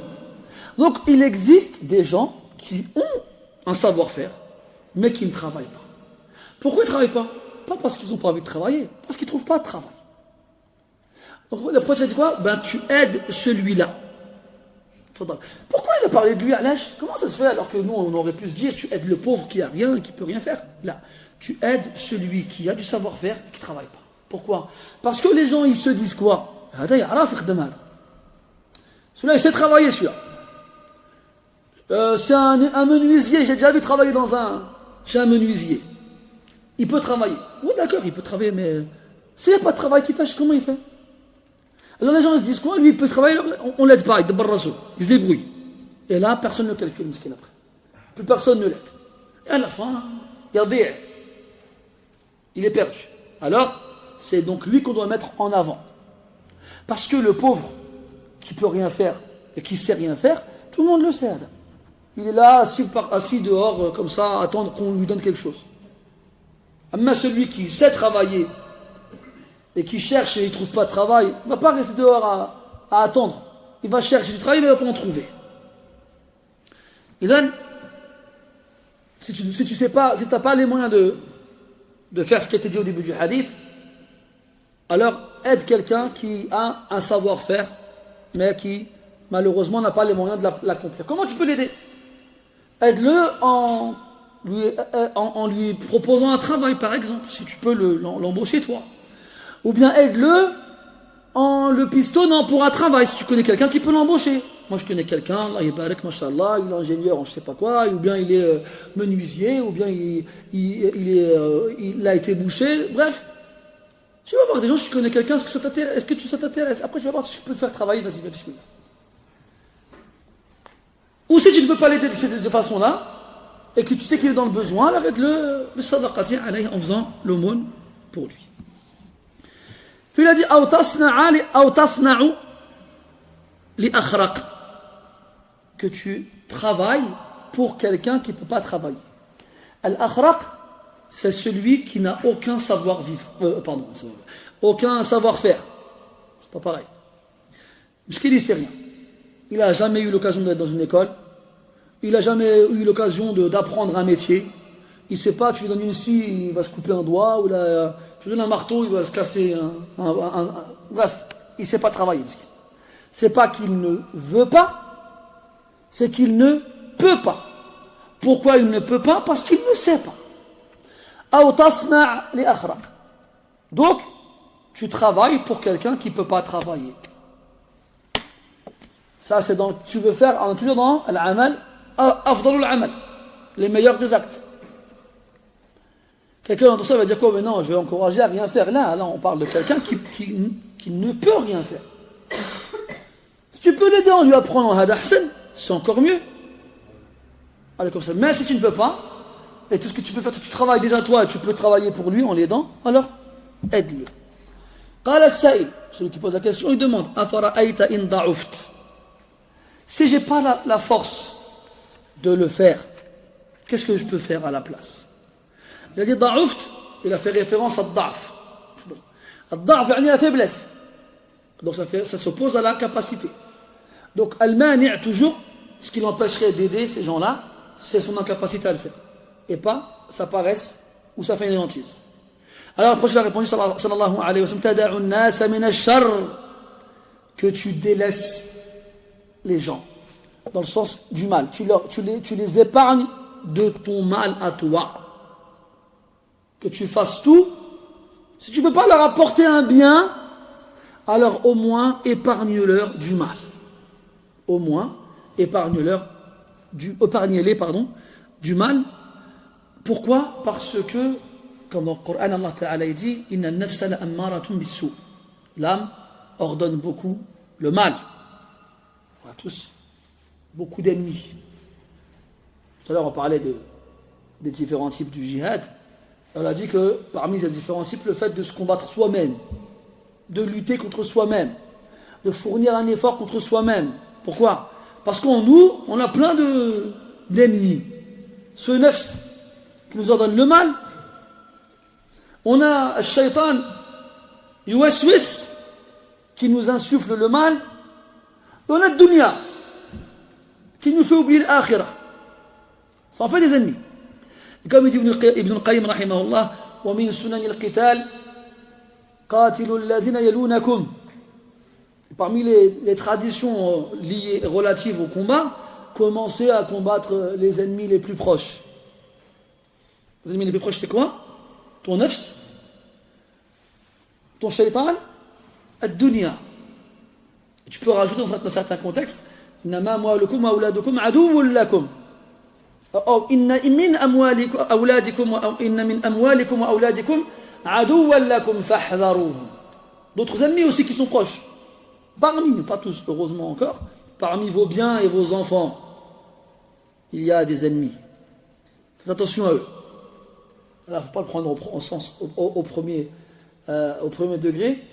Donc, il existe des gens qui ont un savoir-faire, mais qui ne travaillent pas. Pourquoi ils ne travaillent pas? Pas parce qu'ils n'ont pas envie de travailler, parce qu'ils ne trouvent pas de travail. Donc, le prophète dit quoi? Ben, tu aides celui-là. Pourquoi il a parlé de lui, Alash? Comment ça se fait alors que nous, on aurait pu se dire, tu aides le pauvre qui a rien, qui peut rien faire? Là, tu aides celui qui a du savoir-faire et qui ne travaille pas. Pourquoi? Parce que les gens, ils se disent quoi? Celui-là, il sait travailler, celui-là. C'est un menuisier, j'ai déjà vu travailler chez un menuisier. Il peut travailler. Oui, d'accord, il peut travailler, mais s'il n'y a pas de travail qu'il fait, comment il fait? Alors les gens ils se disent quoi? Lui, il peut travailler, on ne l'aide pas, il se débrouille. Et là, personne ne le calcule, ce qu'il a après. Plus personne ne l'aide. Et à la fin, il est perdu. Alors, c'est donc lui qu'on doit mettre en avant. Parce que le pauvre, qui peut rien faire et qui sait rien faire, tout le monde le sait, Adam. Il est là, assis dehors, comme ça, à attendre qu'on lui donne quelque chose. Mais celui qui sait travailler et qui cherche et il ne trouve pas de travail, il ne va pas rester dehors à attendre. Il va chercher du travail, mais il ne va pas en trouver. Et là, si tu sais pas, si tu n'as pas les moyens de faire ce qui a été dit au début du hadith, alors aide quelqu'un qui a un savoir-faire, mais qui malheureusement n'a pas les moyens de l'accomplir. Comment tu peux l'aider? Aide-le en lui proposant un travail, par exemple, si tu peux l'embaucher toi. Ou bien aide-le en le pistonnant pour un travail, si tu connais quelqu'un qui peut l'embaucher. Moi je connais quelqu'un, Allah yabarak, mashallah, il est ingénieur en je sais pas quoi, ou bien il est menuisier, ou bien il a été bouché, bref. Tu vas voir des gens, si tu connais quelqu'un, est-ce que ça t'intéresse? Après tu vas voir si tu peux te faire travailler, vas-y, va bismillah. Ou si tu ne peux pas l'aider de cette façon-là, et que tu sais qu'il est dans le besoin, alors aide-le en faisant l'aumône pour lui. Puis il a dit que tu travailles pour quelqu'un qui ne peut pas travailler. Al-akhraq, c'est celui qui n'a aucun savoir-vivre. Aucun savoir-faire. C'est pas pareil. Parce qu'il ne sait rien. Il n'a jamais eu l'occasion d'être dans une école. Il n'a jamais eu l'occasion d'apprendre un métier. Il ne sait pas, tu lui donnes une scie, il va se couper un doigt, ou tu lui donnes un marteau, il va se casser bref, il ne sait pas travailler. C'est pas qu'il ne veut pas, c'est qu'il ne peut pas. Pourquoi il ne peut pas? Parce qu'il ne sait pas. Donc, tu travailles pour quelqu'un qui ne peut pas travailler. Ça, c'est donc, tu veux faire, on est toujours dans l'amal, afdalul amal, les meilleurs des actes. Quelqu'un dans ça va dire quoi? Mais non, je vais encourager à rien faire. Là, on parle de quelqu'un qui ne peut rien faire. Si tu peux l'aider en lui apprenant hada ahsan, c'est encore mieux. Allez, comme ça. Mais si tu ne peux pas, et tout ce que tu peux faire, tu travailles déjà toi, et tu peux travailler pour lui en l'aidant, alors aide-le. Qala as-sa'il, celui qui pose la question, il demande afara'ayta in da'uft. Si j'ai pas la force de le faire, qu'est-ce que je peux faire à la place? Il a dit da'uft, il a fait référence à da'f. Al-da'f, yani la faiblesse. Donc ça s'oppose à la capacité. Donc al-mani' toujours, ce qui l'empêcherait d'aider ces gens-là, c'est son incapacité à le faire. Et pas sa paresse ou sa fainéantise. Alors le prophète a répondu sallallahu alayhi wa sallam, tada'u an-nasa min ash-sharr, que tu délaisses les gens dans le sens du mal. Tu les épargnes de ton mal à toi. Que tu fasses tout. Si tu ne peux pas leur apporter un bien, alors au moins épargne-leur du mal. Au moins épargnez-les du mal. Pourquoi? Parce que, comme dans le Coran, Allah Ta'ala dit, Inna an-nafsa la'ammaratun bis-su'. L'âme ordonne beaucoup le mal. On a tous beaucoup d'ennemis. Tout à l'heure, on parlait des différents types du djihad. On a dit que parmi ces différents types, le fait de se combattre soi-même, de lutter contre soi-même, de fournir un effort contre soi-même. Pourquoi? Parce qu'en nous, on a plein d'ennemis. Ce nefs qui nous ordonne le mal. On a le shaitan, yuwaswis, qui nous insuffle le mal. Et on a le dunya, qui nous fait oublier l'akhirah. Ça en fait des ennemis. Et comme dit Ibn al-Qayyim, rahimahullah, وَمِن سُنَنِ الْقِتَالِ قَاتِلُوا الَّذِينَ يَلُونَكُمْ. Parmi les traditions liées, relatives au combat, commencez à combattre les ennemis les plus proches. Les ennemis les plus proches, c'est quoi? Ton nafs, ton shaitan, ad-dunya. Tu peux rajouter dans certains contextes, إِنَّمَا أَمْوَالُكُمْ وَأَوْلَادُكُمْ عَدُوٌّ لَكُمْ. إِنَّ مِنْ أَمْوَالِكُمْ وَأَوْلَادِكُمْ عَدُوًّا لَكُمْ فَاحْذَرُوهُمْ. D'autres ennemis aussi qui sont proches. Parmi, pas tous, heureusement encore, parmi vos biens et vos enfants, il y a des ennemis. Faites attention à eux. Alors, il ne faut pas le prendre au premier degré,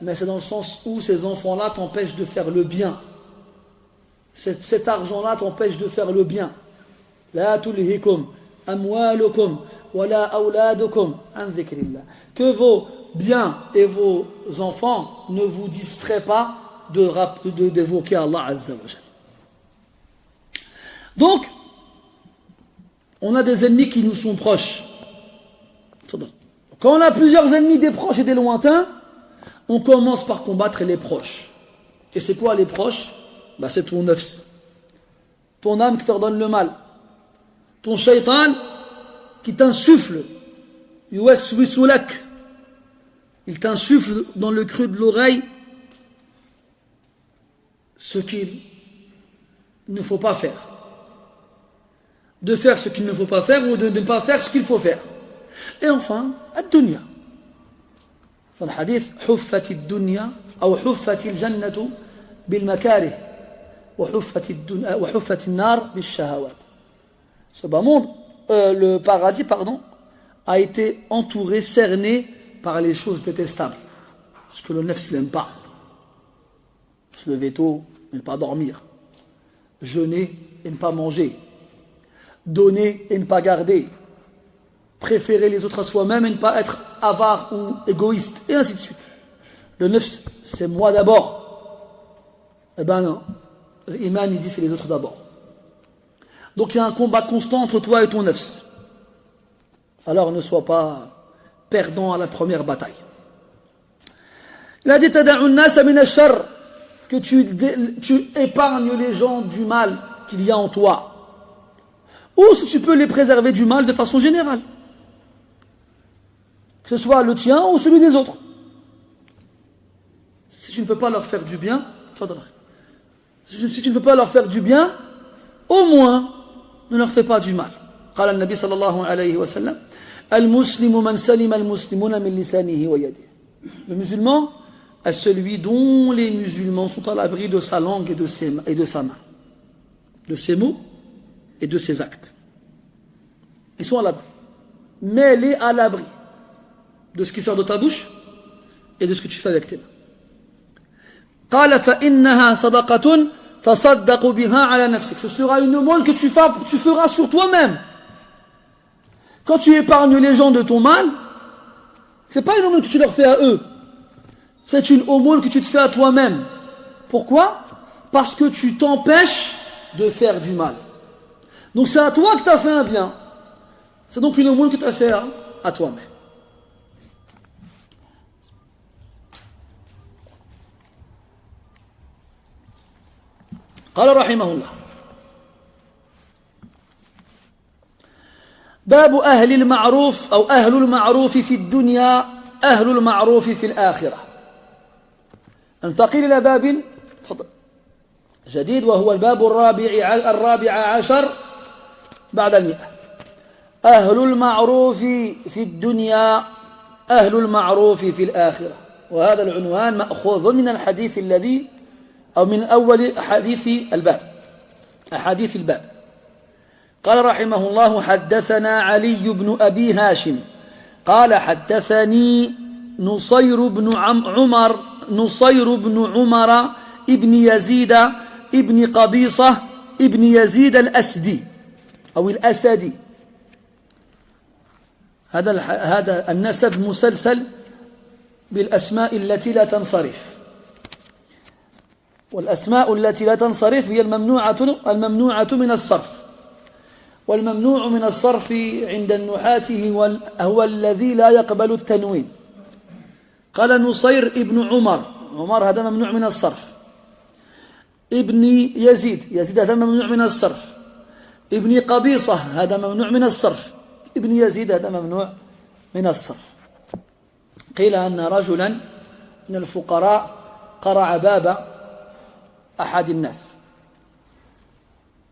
mais c'est dans le sens où ces enfants-là t'empêchent de faire le bien. Cet argent-là t'empêche de faire le bien. La tulhikum amwalukum wala awladukum an dhikrillah. Que vos biens et vos enfants ne vous distraient pas d'évoquer Allah Azza wa Jalla. Donc, on a des ennemis qui nous sont proches. Quand on a plusieurs ennemis, des proches et des lointains, on commence par combattre les proches. Et c'est quoi les proches? C'est ton nafs, ton âme qui t'ordonne le mal, ton shaitan qui t'insuffle, yuwaswisulak, il t'insuffle dans le creux de l'oreille ce qu'il ne faut pas faire, de faire ce qu'il ne faut pas faire ou de ne pas faire ce qu'il faut faire. Et enfin, ad-dunya. Dans le hadith, huffati ad-dunya ou huffati al-jannatu bil makarih. Ce bas monde, le paradis, a été entouré, cerné par les choses détestables. Ce que le nefs n'aime pas. Se lever tôt et ne pas dormir. Jeûner et ne pas manger. Donner et ne pas garder. Préférer les autres à soi-même et ne pas être avare ou égoïste. Et ainsi de suite. Le nefs, c'est moi d'abord. Eh ben non. L'Iman, il dit c'est les autres d'abord. Donc il y a un combat constant entre toi et ton nefs. Alors ne sois pas perdant à la première bataille. Il a dit que tu épargnes les gens du mal qu'il y a en toi. Ou si tu peux les préserver du mal de façon générale. Que ce soit le tien ou celui des autres. Si tu ne peux pas leur faire du bien, si tu ne peux pas leur faire du bien, au moins, ne leur fais pas du mal. قال النبي صلى الله عليه وسلم المسلم من سلم المسلمون من لسانه ويده. Le musulman est celui dont les musulmans sont à l'abri de sa langue et de sa main. De ses mots et de ses actes. Ils sont à l'abri. Mets-les à l'abri de ce qui sort de ta bouche et de ce que tu fais avec tes mains. قال فإنها صدقة تصدق بها على نفسك. Ce sera une aumône que tu feras sur toi-même. Quand tu épargnes les gens de ton mal, c'est pas une aumône que tu leur fais à eux, c'est une aumône que tu te fais à toi-même. Pourquoi? Parce que tu t'empêches de faire du mal. Donc c'est à toi que tu as fait un bien. C'est donc une aumône que tu as fait à toi-même. قال رحمه الله باب أهل المعروف أو أهل المعروف في الدنيا أهل المعروف في الآخرة. ننتقل إلى باب جديد وهو الباب الرابع عشر بعد 100. أهل المعروف في الدنيا أهل المعروف في الآخرة. وهذا العنوان مأخوذ من الحديث الذي أو من أول أحاديث الباب. قال رحمه الله حدثنا علي بن أبي هاشم قال حدثني نصير بن عمر ابن يزيد ابن قبيصة ابن يزيد الأسدي أو الأسدي. هذا النسب مسلسل بالأسماء التي لا تنصرف، والأسماء التي لا تنصرف هي الممنوعة من الصرف. والممنوع من الصرف عند النحاة هو الذي لا يقبل التنوين. قال نصير ابن عمر هذا ممنوع من الصرف. ابن يزيد هذا ممنوع من الصرف. ابن قبيصة هذا ممنوع من الصرف. ابن يزيد هذا ممنوع من الصرف. قيل أن رجلا من الفقراء قرع باب أحد الناس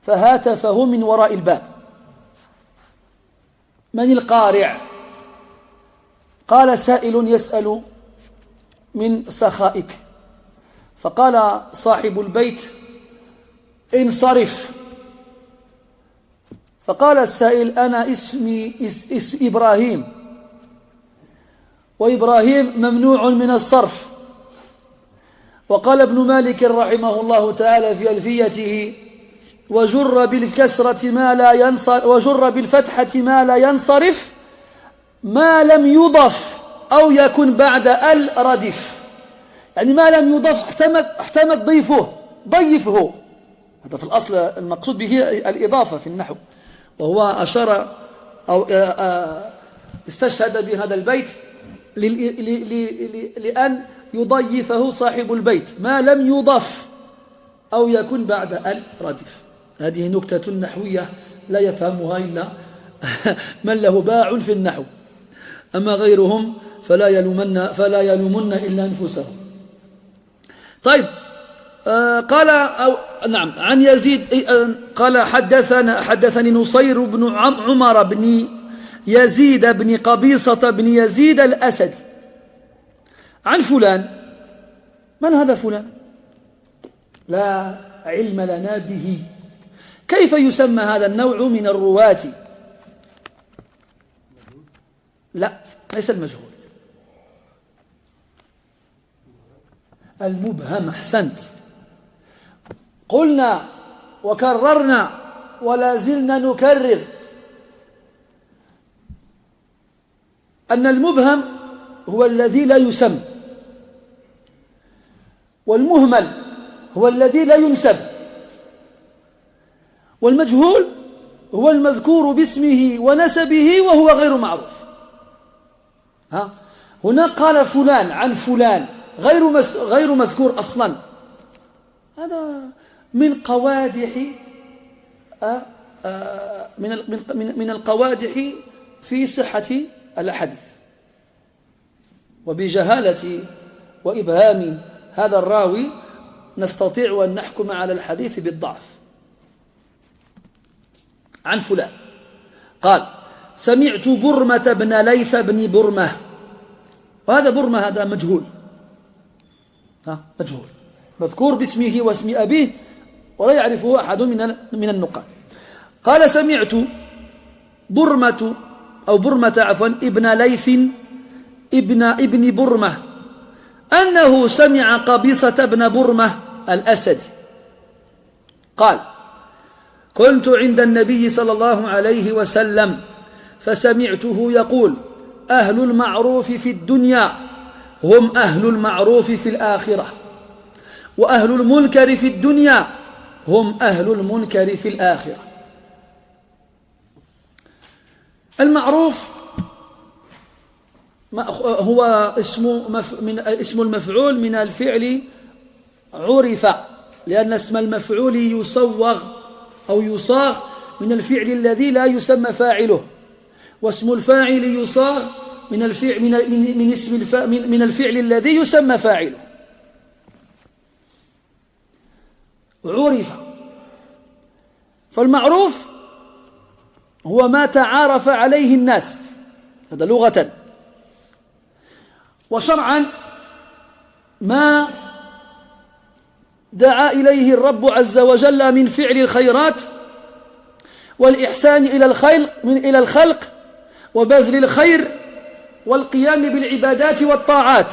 فهاتفه من وراء الباب: من القارع؟ قال سائل يسأل من سخائك. فقال صاحب البيت: انصرف. فقال السائل: أنا اسمي إبراهيم، وإبراهيم ممنوع من الصرف. وقال ابن مالك رحمه الله تعالى في ألفيته: وجر بالكسرة ما لا ينصرف، وجر بالفتحة ما لا ينصرف ما لم يضف أو يكن بعد ردف. يعني ما لم يضف احتمت ضيفه. هذا في الأصل المقصود به الإضافة في النحو، وهو أشار أو استشهد بهذا البيت لأن يضيفه صاحب البيت ما لم يضف أو يكن بعد ردف. هذه نكتة نحوية لا يفهمها إلا من له باع في النحو، أما غيرهم فلا يلومن إلا أنفسهم. طيب، قال نعم عن يزيد قال حدثني نصير بن عمر بن يزيد بن قبيصة بن يزيد الأسدي عن فلان. من هذا فلان؟ لا علم لنا به. كيف يسمى هذا النوع من الرواة؟ لا، ليس المجهول، المبهم. أحسنت. قلنا وكررنا ولا زلنا نكرر أن المبهم هو الذي لا يسمى، والمهمل هو الذي لا ينسب، والمجهول هو المذكور باسمه ونسبه وهو غير معروف. هنا قال فلان عن فلان غير مذكور أصلا. هذا من قوادح من القوادح في صحة الحديث، وبجهالة وإبهام هذا الراوي نستطيع أن نحكم على الحديث بالضعف. عن فلان قال: سمعت برمة بن ليث بن برمة. وهذا برمة هذا مجهول، مجهول مذكور باسمه واسم أبيه ولا يعرفه أحد من النقاد. قال: سمعت برمة ابن ليث ابن برمة أنه سمع قبيصة بن برمة الأسدي قال: كنت عند النبي صلى الله عليه وسلم فسمعته يقول: أهل المعروف في الدنيا هم أهل المعروف في الآخرة وأهل المنكر في الدنيا هم أهل المنكر في الآخرة. المعروف هو اسم المفعول من الفعل عرف، لأن اسم المفعول يصوغ أو يصاغ من الفعل الذي لا يسمى فاعله، واسم الفاعل يصاغ من الفعل الذي يسمى فاعله. عرف، فالمعروف هو ما تعارف عليه الناس، هذا لغة. وشرعا ما دعا إليه الرب عز وجل من فعل الخيرات والإحسان إلى الخلق وبذل الخير والقيام بالعبادات والطاعات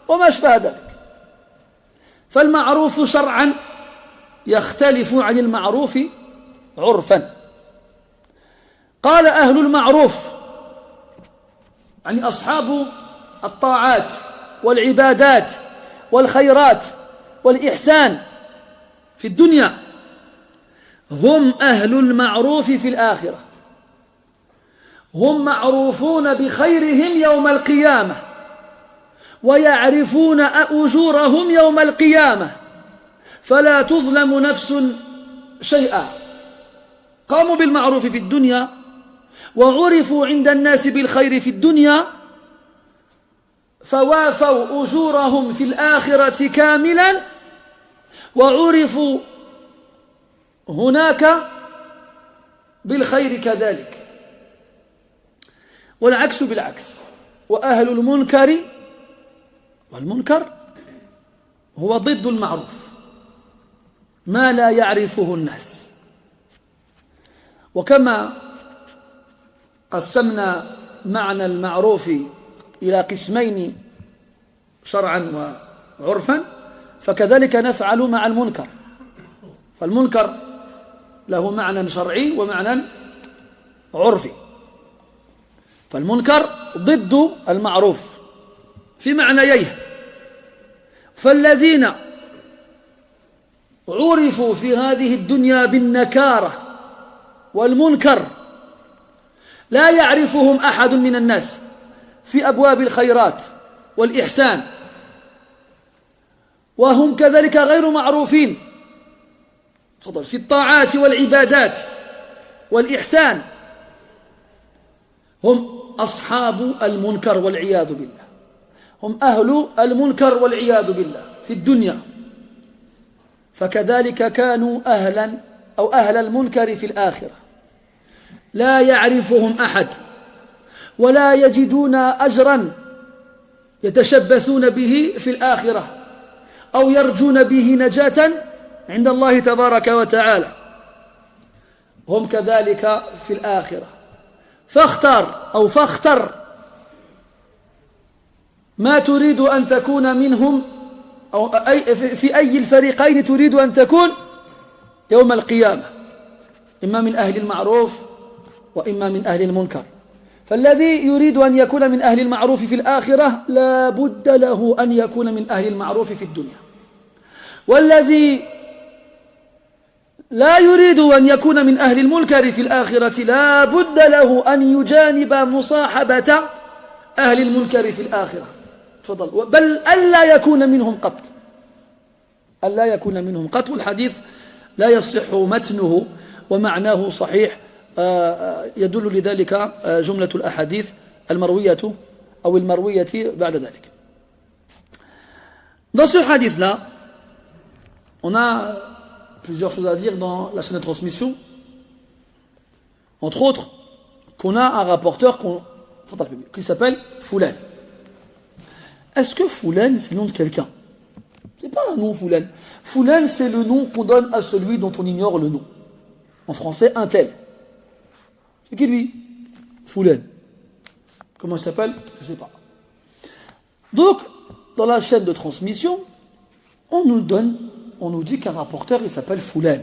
وما أشبه ذلك. فالمعروف شرعا يختلف عن المعروف عرفا. قال أهل المعروف يعني أصحاب الطاعات والعبادات والخيرات والإحسان في الدنيا هم أهل المعروف في الآخرة، هم معروفون بخيرهم يوم القيامة ويعرفون أجورهم يوم القيامة، فلا تظلم نفس شيئا. قاموا بالمعروف في الدنيا وعرفوا عند الناس بالخير في الدنيا، فوافوا أجورهم في الآخرة كاملا وعرفوا هناك بالخير كذلك. والعكس بالعكس. وأهل المنكر، والمنكر هو ضد المعروف، ما لا يعرفه الناس. وكما قسمنا معنى المعروف إلى قسمين شرعا وعرفا، فكذلك نفعل مع المنكر. فالمنكر له معنى شرعي ومعنى عرفي، فالمنكر ضد المعروف في معنييه. فالذين عرفوا في هذه الدنيا بالنكارة والمنكر لا يعرفهم أحد من الناس في أبواب الخيرات والإحسان، وهم كذلك غير معروفين في الطاعات والعبادات والإحسان، هم أصحاب المنكر والعياذ بالله، هم أهل المنكر والعياذ بالله في الدنيا. فكذلك كانوا أهل المنكر في الآخرة، لا يعرفهم أحد ولا يجدون أجرا يتشبثون به في الآخرة أو يرجون به نجاة عند الله تبارك وتعالى، هم كذلك في الآخرة. فاختر ما تريد أن تكون منهم، أو في أي الفريقين تريد أن تكون يوم القيامة، إما من أهل المعروف وإما من أهل المنكر. فالذي يريد أن يكون من أهل المعروف في الآخرة لا بد له أن يكون من أهل المعروف في الدنيا، والذي لا يريد أن يكون من أهل المنكر في الآخرة لا بد له أن يجانب مصاحبة أهل المنكر في الآخرة. تفضل. بل ألا يكون منهم قط، ألا يكون منهم قط. والحديث لا يصح متنه ومعناه صحيح، يدل لذلك جملة الأحاديث المروية أو المروية بعد ذلك. Dans ce hadith-là, on a plusieurs choses à dire dans la chaîne de transmission. Entre autres, qu'on a un rapporteur qui s'appelle Foulan. Est-ce que Foulan, c'est le nom de quelqu'un? C'est pas un nom, Foulan. Foulan, c'est le nom qu'on donne à celui dont on ignore le nom. En français, un tel. C'est qui lui? Foulan. Comment il s'appelle? Je ne sais pas. Donc, dans la chaîne de transmission, on nous dit qu'un rapporteur, il s'appelle Foulan.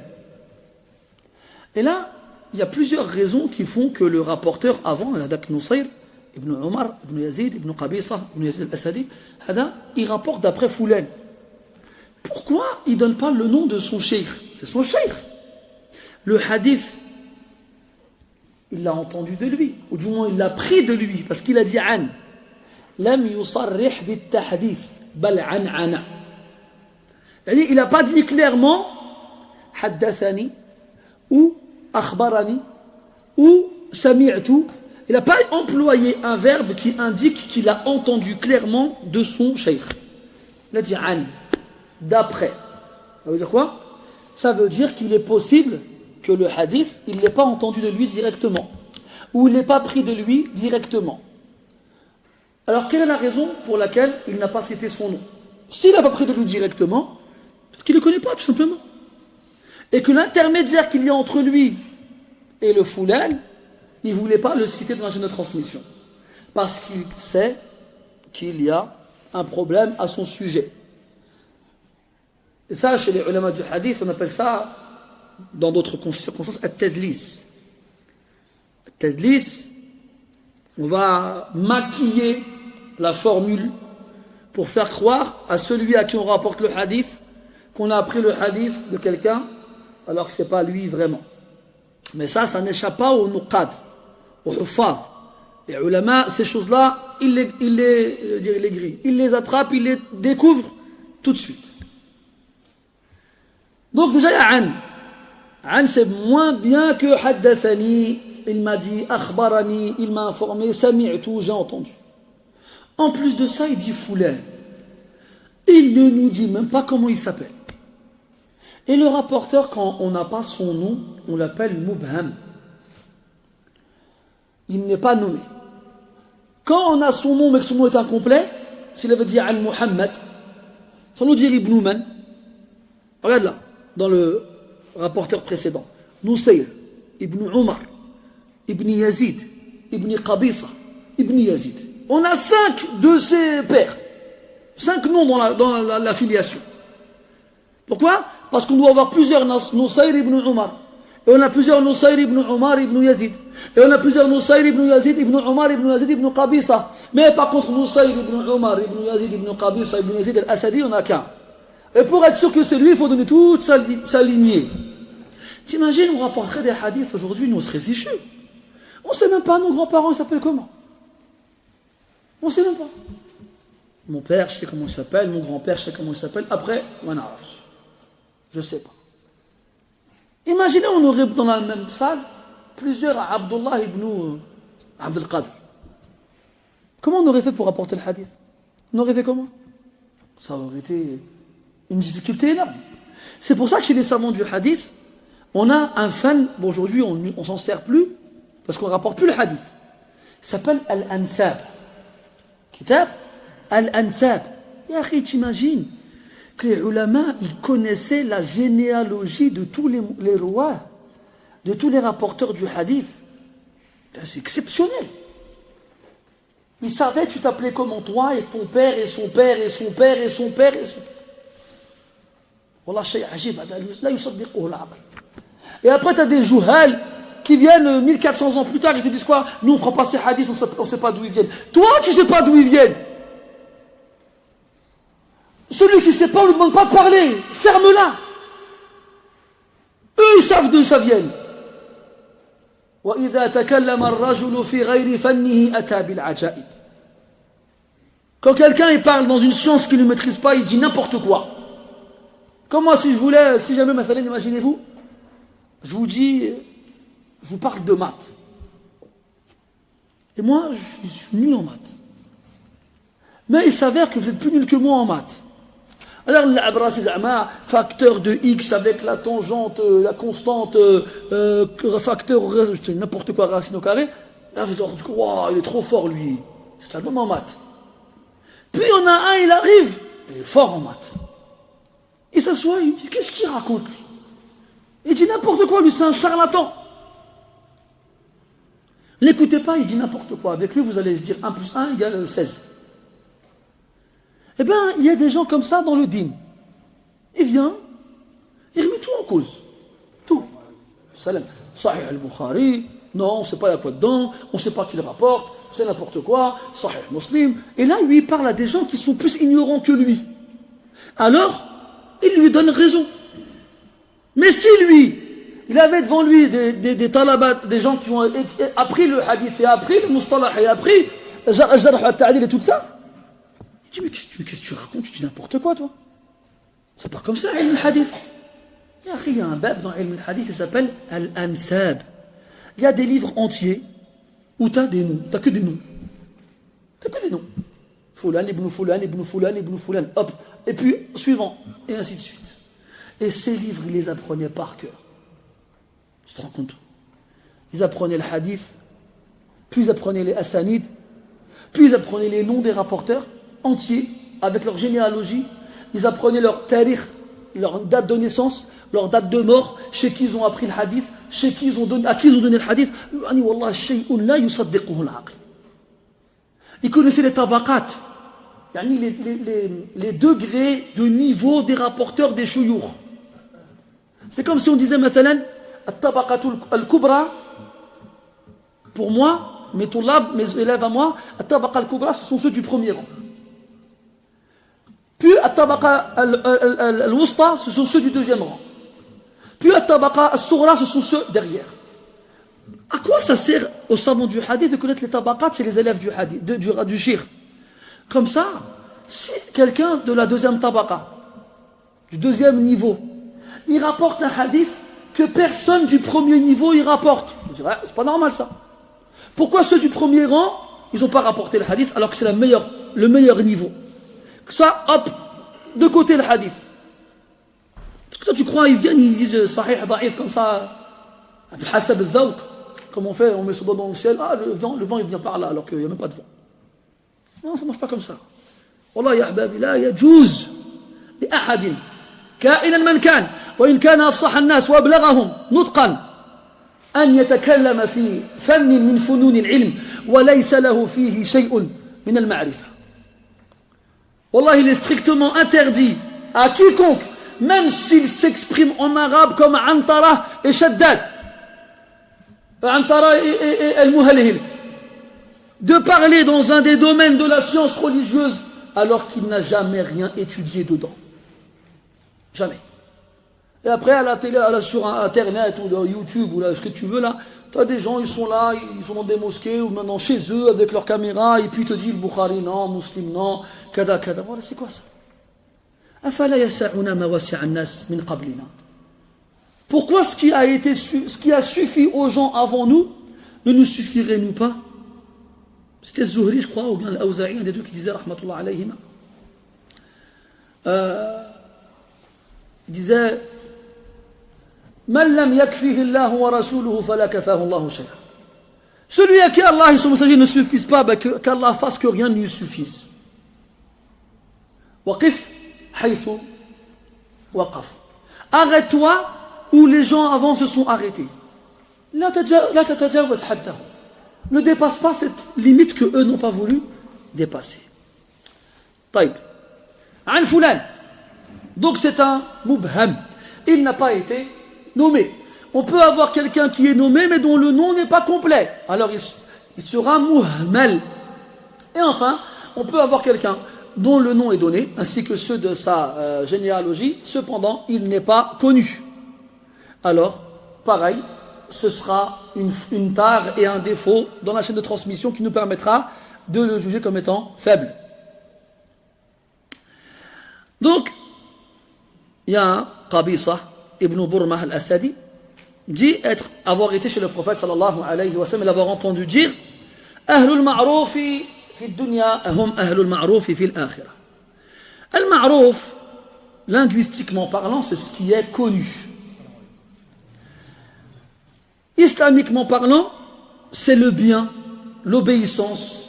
Et là, il y a plusieurs raisons qui font que le rapporteur avant, Hadak Nusayr, Ibn Omar, Ibn Yazid, Ibn Qabisa, Ibn Yazid al-Asadi, il rapporte d'après Foulen. Pourquoi il ne donne pas le nom de son cheikh? C'est son cheikh. Le hadith, il l'a entendu de lui, ou du moins il l'a pris de lui, parce qu'il a dit an. Lam yusarrih bit tahdith, bal an ana. Il n'a pas dit clairement haddathani, ou akhbarani, ou sami'tu. Il n'a pas employé un verbe qui indique qu'il a entendu clairement de son cheikh. Il a dit an, d'après. Ça veut dire quoi? Ça veut dire qu'il est possible que le hadith, il ne l'ait pas entendu de lui directement, ou il n'est pas pris de lui directement. Alors quelle est la raison pour laquelle il n'a pas cité son nom? S'il n'a pas pris de lui directement, parce qu'il ne le connaît pas tout simplement. Et que l'intermédiaire qu'il y a entre lui et le Foulan, il ne voulait pas le citer dans la chaîne de transmission. Parce qu'il sait qu'il y a un problème à son sujet. Et ça, chez les ulama du hadith, on appelle ça, dans d'autres circonstances, at-tadlis. At-tadlis, on va maquiller la formule pour faire croire à celui à qui on rapporte le hadith qu'on a appris le hadith de quelqu'un alors que ce n'est pas lui vraiment. Mais ça n'échappe pas aux nuqad, aux huffaz. Les ulama, ces choses-là, ils les grillent. Ils les attrapent, ils les découvrent tout de suite. Donc déjà, il y a an. An, c'est moins bien que haddathani, il m'a dit, akhbarani, il m'a informé, sami'tu, j'ai entendu. En plus de ça, il dit Foulan. Il ne nous dit même pas comment il s'appelle. Et le rapporteur, quand on n'a pas son nom, on l'appelle Mubham. Il n'est pas nommé. Quand on a son nom, mais que son nom est incomplet, s'il avait dit Al-Muhammad, ça nous dit Ibn Man. Regarde là, dans le rapporteur précédent. Nusayr, Ibn Omar, Ibn Yazid, Ibn Qabisa, Ibn Yazid. On a 5 de ces pères. 5 noms dans la filiation. Pourquoi? Parce qu'on doit avoir plusieurs Nusayr ibn Omar. Et on a plusieurs Nusayr ibn Omar ibn Yazid. Et on a plusieurs Nusayr ibn Yazid ibn Omar ibn Yazid ibn Qabisa. Mais par contre, Nusayr ibn Omar ibn Yazid ibn Qabisa ibn Yazid al-Asadi, on n'a qu'un. Et pour être sûr que c'est lui, il faut donner toute sa lignée. T'imagines, on rapporterait des hadiths aujourd'hui, nous on serait fichus. On ne sait même pas, nos grands-parents, ils s'appellent comment? On ne sait même pas. Mon père, je sais comment il s'appelle, mon grand-père, je sais comment il s'appelle. Après, je ne sais pas. Imaginez, on aurait dans la même salle plusieurs Abdullah ibn Abdel Qadir. Comment on aurait fait pour rapporter le hadith? On aurait fait comment? Ça aurait été une difficulté énorme. C'est pour ça que chez les savants du hadith, on a un fan, bon aujourd'hui on ne s'en sert plus, parce qu'on ne rapporte plus le hadith. Il s'appelle Al-Ansab. Kitab Al-Ansab. Et après, t'imagines que les ulama, ils connaissaient la généalogie de tous les rois, de tous les rapporteurs du hadith. C'est exceptionnel. Ils savaient, tu t'appelais comment toi, et ton père, et son père, et son père, et son père, et son père. Wallah, shay ajib, la yusaddiquhu al-aql. Et après, tu as des jouhal qui viennent 1400 ans plus tard, ils te disent quoi? Nous, on ne prend pas ces hadiths, on ne sait pas d'où ils viennent. Toi, tu ne sais pas d'où ils viennent. Celui qui ne sait pas, on ne lui demande pas de parler. Ferme-la. Eux, ils savent d'où ça vient. وَإِذَا تَكَلَّمَ الرَّجُلُ فِي غَيْرِ فَنِّهِ أَتَى بِالْعَجَائِبِ. Quand quelqu'un il parle dans une science qu'il ne maîtrise pas, il dit n'importe quoi. Comme moi, si jamais, mathalan, imaginez-vous, je vous dis, je vous parle de maths. Et moi, je suis nul en maths. Mais il s'avère que vous êtes plus nul que moi en maths. Alors, l'abra, c'est un facteur de x avec la tangente, la constante, facteur, n'importe quoi, racine au carré. Là, vous dites, wow, il est trop fort, lui. C'est un homme en maths. Puis, il y en a un, il arrive, il est fort en maths. Il s'assoit, il dit, qu'est-ce qu'il raconte, lui? Il dit n'importe quoi, lui, c'est un charlatan. N'écoutez pas, il dit n'importe quoi. Avec lui, vous allez dire 1 plus 1 égale 16. Eh bien, il y a des gens comme ça dans le dîn. Il vient, il remet tout en cause. Tout. Salam. Sahih al-Bukhari, Non, on ne sait pas il y a quoi dedans, on ne sait pas qui le rapporte, c'est n'importe quoi, Sahih Muslim. Et là, lui, il parle à des gens qui sont plus ignorants que lui. Alors, il lui donne raison. Mais si lui, il avait devant lui des talabat, des gens qui ont appris le hadith et appris le mustalah et appris le jarh al-ta'dil et tout ça, il dit, mais qu'est-ce que tu racontes? Tu dis n'importe quoi, toi. Ça part comme ça, ilm al-hadith. Il y a un bab dans ilm al-hadith, il s'appelle al-ansab. Il y a des livres entiers où tu as des noms. Tu n'as que des noms. Tu n'as que des noms. Fulan, ibn Fulan, ibn Fulan, ibn Fulan. Hop. Et puis, suivant. Et ainsi de suite. Et ces livres, ils les apprenaient par cœur. Tu te rends compte? Ils apprenaient le hadith, puis ils apprenaient les asanides, puis ils apprenaient les noms des rapporteurs entiers, avec leur généalogie. Ils apprenaient leur tarikh, leur date de naissance, leur date de mort, chez qui ils ont appris le hadith, chez qui ils ont donné, à qui ils ont donné le hadith. Ils connaissaient les tabaqat, les degrés de niveau des rapporteurs des shuyukh. C'est comme si on disait, مثلا, الطبقة الكبرى, pour moi, mes élèves à moi, الطبقة الكبرى, ce sont ceux du premier rang. Puis الطبقة الوسطى, ce sont ceux du deuxième rang. Puis الطبقة الصغرى, ce sont ceux derrière. À quoi ça sert aux savants du hadith de connaître les tabaqat chez les élèves du hadith, du shir? Comme ça, si quelqu'un de la deuxième tabaqa, du deuxième niveau, il rapporte un hadith que personne du premier niveau y rapporte, on dirait, c'est pas normal ça. Pourquoi ceux du premier rang, ils n'ont pas rapporté le hadith alors que c'est le meilleur niveau? Ça, hop, de côté le hadith. Parce que toi tu crois, ils viennent, ils disent sahih, da'if comme ça, hasab al-dhawq. Comme on fait, on met son doigt dans le ciel, ah, le vent il vient par là alors qu'il n'y a même pas de vent. Non, ça ne marche pas comme ça. Wallah ya ahbabi, la yajuz li ahadin كائنا من كان وإن كان أفصح الناس وأبلغهم نطقا أن يتكلم في فن من فنون العلم وليس له فيه شيء من المعرفة. Wallah, il est strictement interdit à quiconque, même s'il s'exprime en arabe comme Antara et Shaddad, Antara et Al-Muhalhil, de parler dans un des domaines de la science religieuse alors qu'il n'a jamais rien étudié dedans. Jamais. Et après, à la télé, sur Internet ou dans YouTube ou là, ce que tu veux là, tu as des gens, ils sont là, ils sont dans des mosquées ou maintenant chez eux avec leur caméra et puis ils te disent le Bukhari non, Muslim non, kada kada. Voilà, c'est quoi ça? Afala yasa'una ma wasi'a an-nas min qablina. Pourquoi ce qui a suffi aux gens avant nous ne nous suffirait-nous pas? C'était Zuhri, je crois, ou bien l'Awza'i, un des deux qui disait rahmatullah alayhima. Il disait Man lam yakfihi Allah wa rasuluhu fala kafahu Allah shay'a. Celui à qui Allah et son messager ne suffisent pas, qu'Allah fasse que rien ne lui suffise. Waqif haythu waqaf. Arrête-toi où les gens avant se sont arrêtés. La tatajawaz haddahu. Ne dépasse pas cette limite que eux n'ont pas voulu dépasser. Taïb. An fulan. Donc c'est un mubham. Il n'a pas été nommé. On peut avoir quelqu'un qui est nommé mais dont le nom n'est pas complet. Alors il sera muhmal. Et enfin, on peut avoir quelqu'un dont le nom est donné, ainsi que ceux de sa généalogie, cependant il n'est pas connu. Alors, pareil, ce sera une tare et un défaut dans la chaîne de transmission qui nous permettra de le juger comme étant faible. Donc, il y a un Qabisa ibn Burmah al-Asadi dit avoir été chez le prophète sallallahu alayhi wa sallam et l'avoir entendu dire Ahlul ma'roufi fi dunya hum ahlul ma'roufi fi al-akhirah. Al-ma'rouf, linguistiquement parlant, c'est ce qui est connu. Islamiquement parlant, c'est le bien, l'obéissance,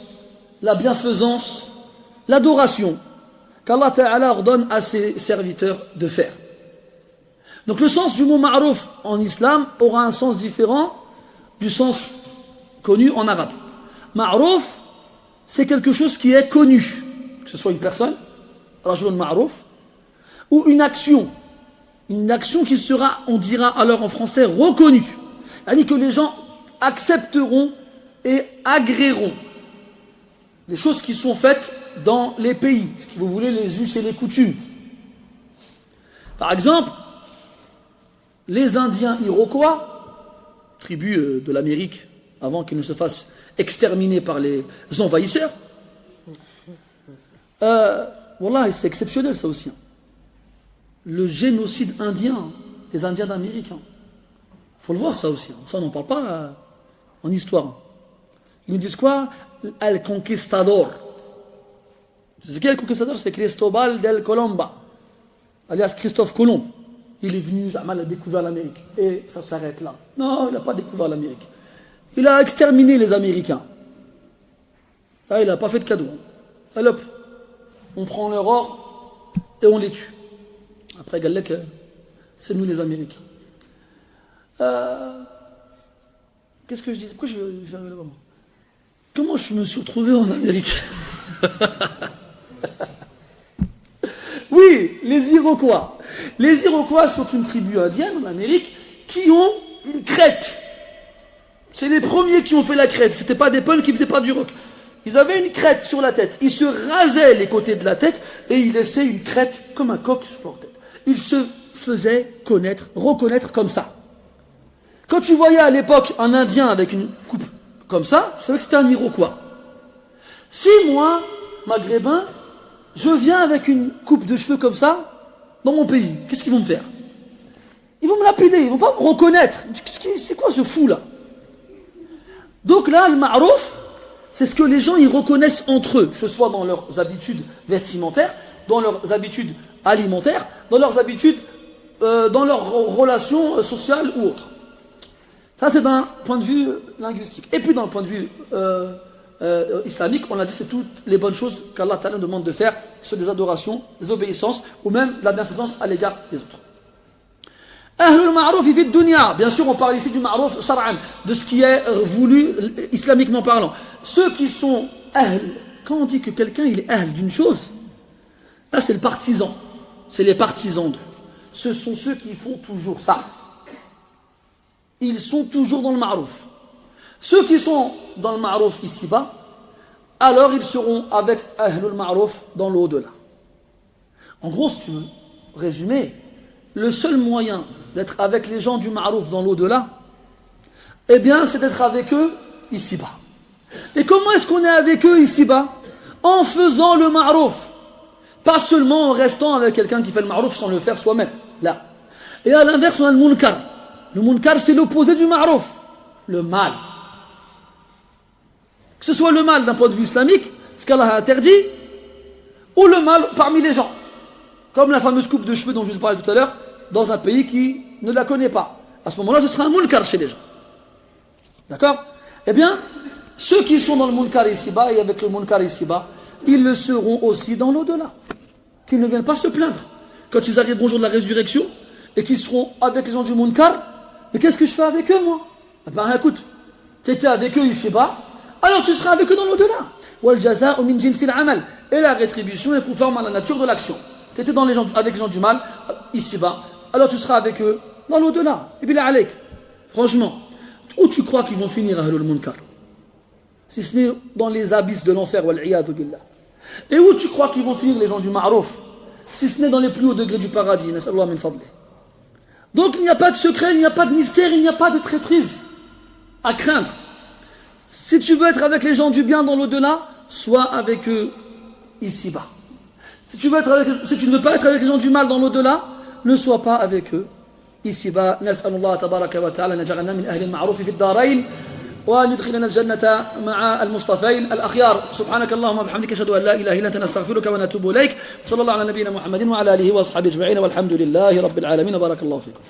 la bienfaisance, l'adoration qu'Allah Ta'ala ordonne à ses serviteurs de faire. Donc le sens du mot ma'rouf en islam aura un sens différent du sens connu en arabe. Ma'rouf, c'est quelque chose qui est connu, que ce soit une personne, rajulun ma'rouf, ou une action qui sera, on dira alors en français, reconnue. C'est-à-dire que les gens accepteront et agréeront les choses qui sont faites dans les pays, ce que vous voulez, les us et les coutumes. Par exemple, les Indiens Iroquois, tribu de l'Amérique, avant qu'ils ne se fassent exterminer par les envahisseurs, wallah, c'est exceptionnel ça aussi. Le génocide indien, les Indiens d'Amérique, il faut le voir ça aussi. Ça, on n'en parle pas en histoire. Ils nous disent quoi? El Conquistador. C'est qui le Conquistador? C'est Cristobal del Colomba, alias Christophe Colomb. Il est venu, il a découvert l'Amérique. Et ça s'arrête là. Non, il n'a pas découvert l'Amérique. Il a exterminé les Américains. Ah, il n'a pas fait de cadeau. Allez hop, on prend leur or et on les tue. Après, Galek, c'est nous les Américains. Qu'est-ce que je disais? Pourquoi je vais arriver là-bas? Comment je me suis retrouvé en Amérique? Oui, les Iroquois. Les Iroquois sont une tribu indienne en Amérique qui ont une crête. C'est les premiers qui ont fait la crête. C'était pas des peuls qui faisaient pas du rock. Ils avaient une crête sur la tête. Ils se rasaient les côtés de la tête et ils laissaient une crête comme un coq sur leur tête. Ils se faisaient reconnaître comme ça. Quand tu voyais à l'époque un Indien avec une coupe comme ça, tu savais que c'était un Iroquois. Si moi, maghrébin, je viens avec une coupe de cheveux comme ça, dans mon pays, qu'est-ce qu'ils vont me faire? Ils vont me lapider, ils vont pas me reconnaître. C'est quoi ce fou là? Donc là, le ma'rouf, c'est ce que les gens ils reconnaissent entre eux, que ce soit dans leurs habitudes vestimentaires, dans leurs habitudes alimentaires, dans leurs habitudes, dans leurs relations sociales ou autres. Ça, c'est d'un point de vue linguistique. Et puis, dans le point de vue islamique, on a dit c'est toutes les bonnes choses qu'Allah Ta'ala demande de faire, sur des adorations, des obéissances, ou même de la bienfaisance à l'égard des autres. Ahlul ma'rouf fi dunya. Bien sûr, on parle ici du ma'rouf shar'an, de ce qui est voulu islamiquement parlant. Ceux qui sont ahl, quand on dit que quelqu'un il est ahl d'une chose, là c'est le partisan, c'est les partisans d'eux. Ce sont ceux qui font toujours ça. Ils sont toujours dans le ma'rouf. Ceux qui sont dans le ma'rouf ici-bas, alors ils seront avec ahlul ma'rouf dans l'au-delà. En gros, si tu veux résumer, le seul moyen d'être avec les gens du ma'rouf dans l'au-delà, eh bien, c'est d'être avec eux ici-bas. Et comment est-ce qu'on est avec eux ici-bas? En faisant le ma'rouf. Pas seulement en restant avec quelqu'un qui fait le ma'rouf sans le faire soi-même. Là. Et à l'inverse, on a le munkar. Le munkar, c'est l'opposé du ma'rouf. Le mal. Que ce soit le mal d'un point de vue islamique, ce qu'Allah a interdit, ou le mal parmi les gens. Comme la fameuse coupe de cheveux dont je vous parlais tout à l'heure, dans un pays qui ne la connaît pas. À ce moment-là, ce sera un munkar chez les gens. D'accord? Eh bien, ceux qui sont dans le munkar ici-bas et avec le munkar ici-bas, ils le seront aussi dans l'au-delà. Qu'ils ne viennent pas se plaindre. Quand ils arriveront au jour de la résurrection et qu'ils seront avec les gens du munkar, mais qu'est-ce que je fais avec eux, moi? Eh ben, écoute, tu étais avec eux ici-bas, alors tu seras avec eux dans l'au-delà. Et la rétribution est conforme à la nature de l'action. Tu étais avec les gens du mal, ici-bas, alors tu seras avec eux dans l'au-delà. Et bien, alek, franchement, où tu crois qu'ils vont finir à Ahlul Munkar? Si ce n'est dans les abysses de l'enfer, wal-iyadu billah. Et où tu crois qu'ils vont finir les gens du ma'rouf? Si ce n'est dans les plus hauts degrés du paradis. Nas'Allah min fadli. Donc il n'y a pas de secret, il n'y a pas de mystère, il n'y a pas de traîtrise à craindre. Si tu veux être avec les gens du bien dans l'au-delà, sois avec eux ici-bas. Si tu ne veux pas être avec les gens du mal dans l'au-delà, ne sois pas avec eux ici-bas. Nas'alullah tabaraka wa ta'ala naj'alna min ahli al-ma'ruf fi ad-darain wa yudkhilna al-jannata ma'a al-mustafain al-akhyar. Subhanaka Allahumma bihamdika ashhadu an la ilaha illa anta nastaghfiruka wa natubu ilayk. Sallallahu ala nabiyyina Muhammadin wa ala alihi wa ashabihi ajma'in walhamdulillahi rabbil alamin. Barakallahu fikum.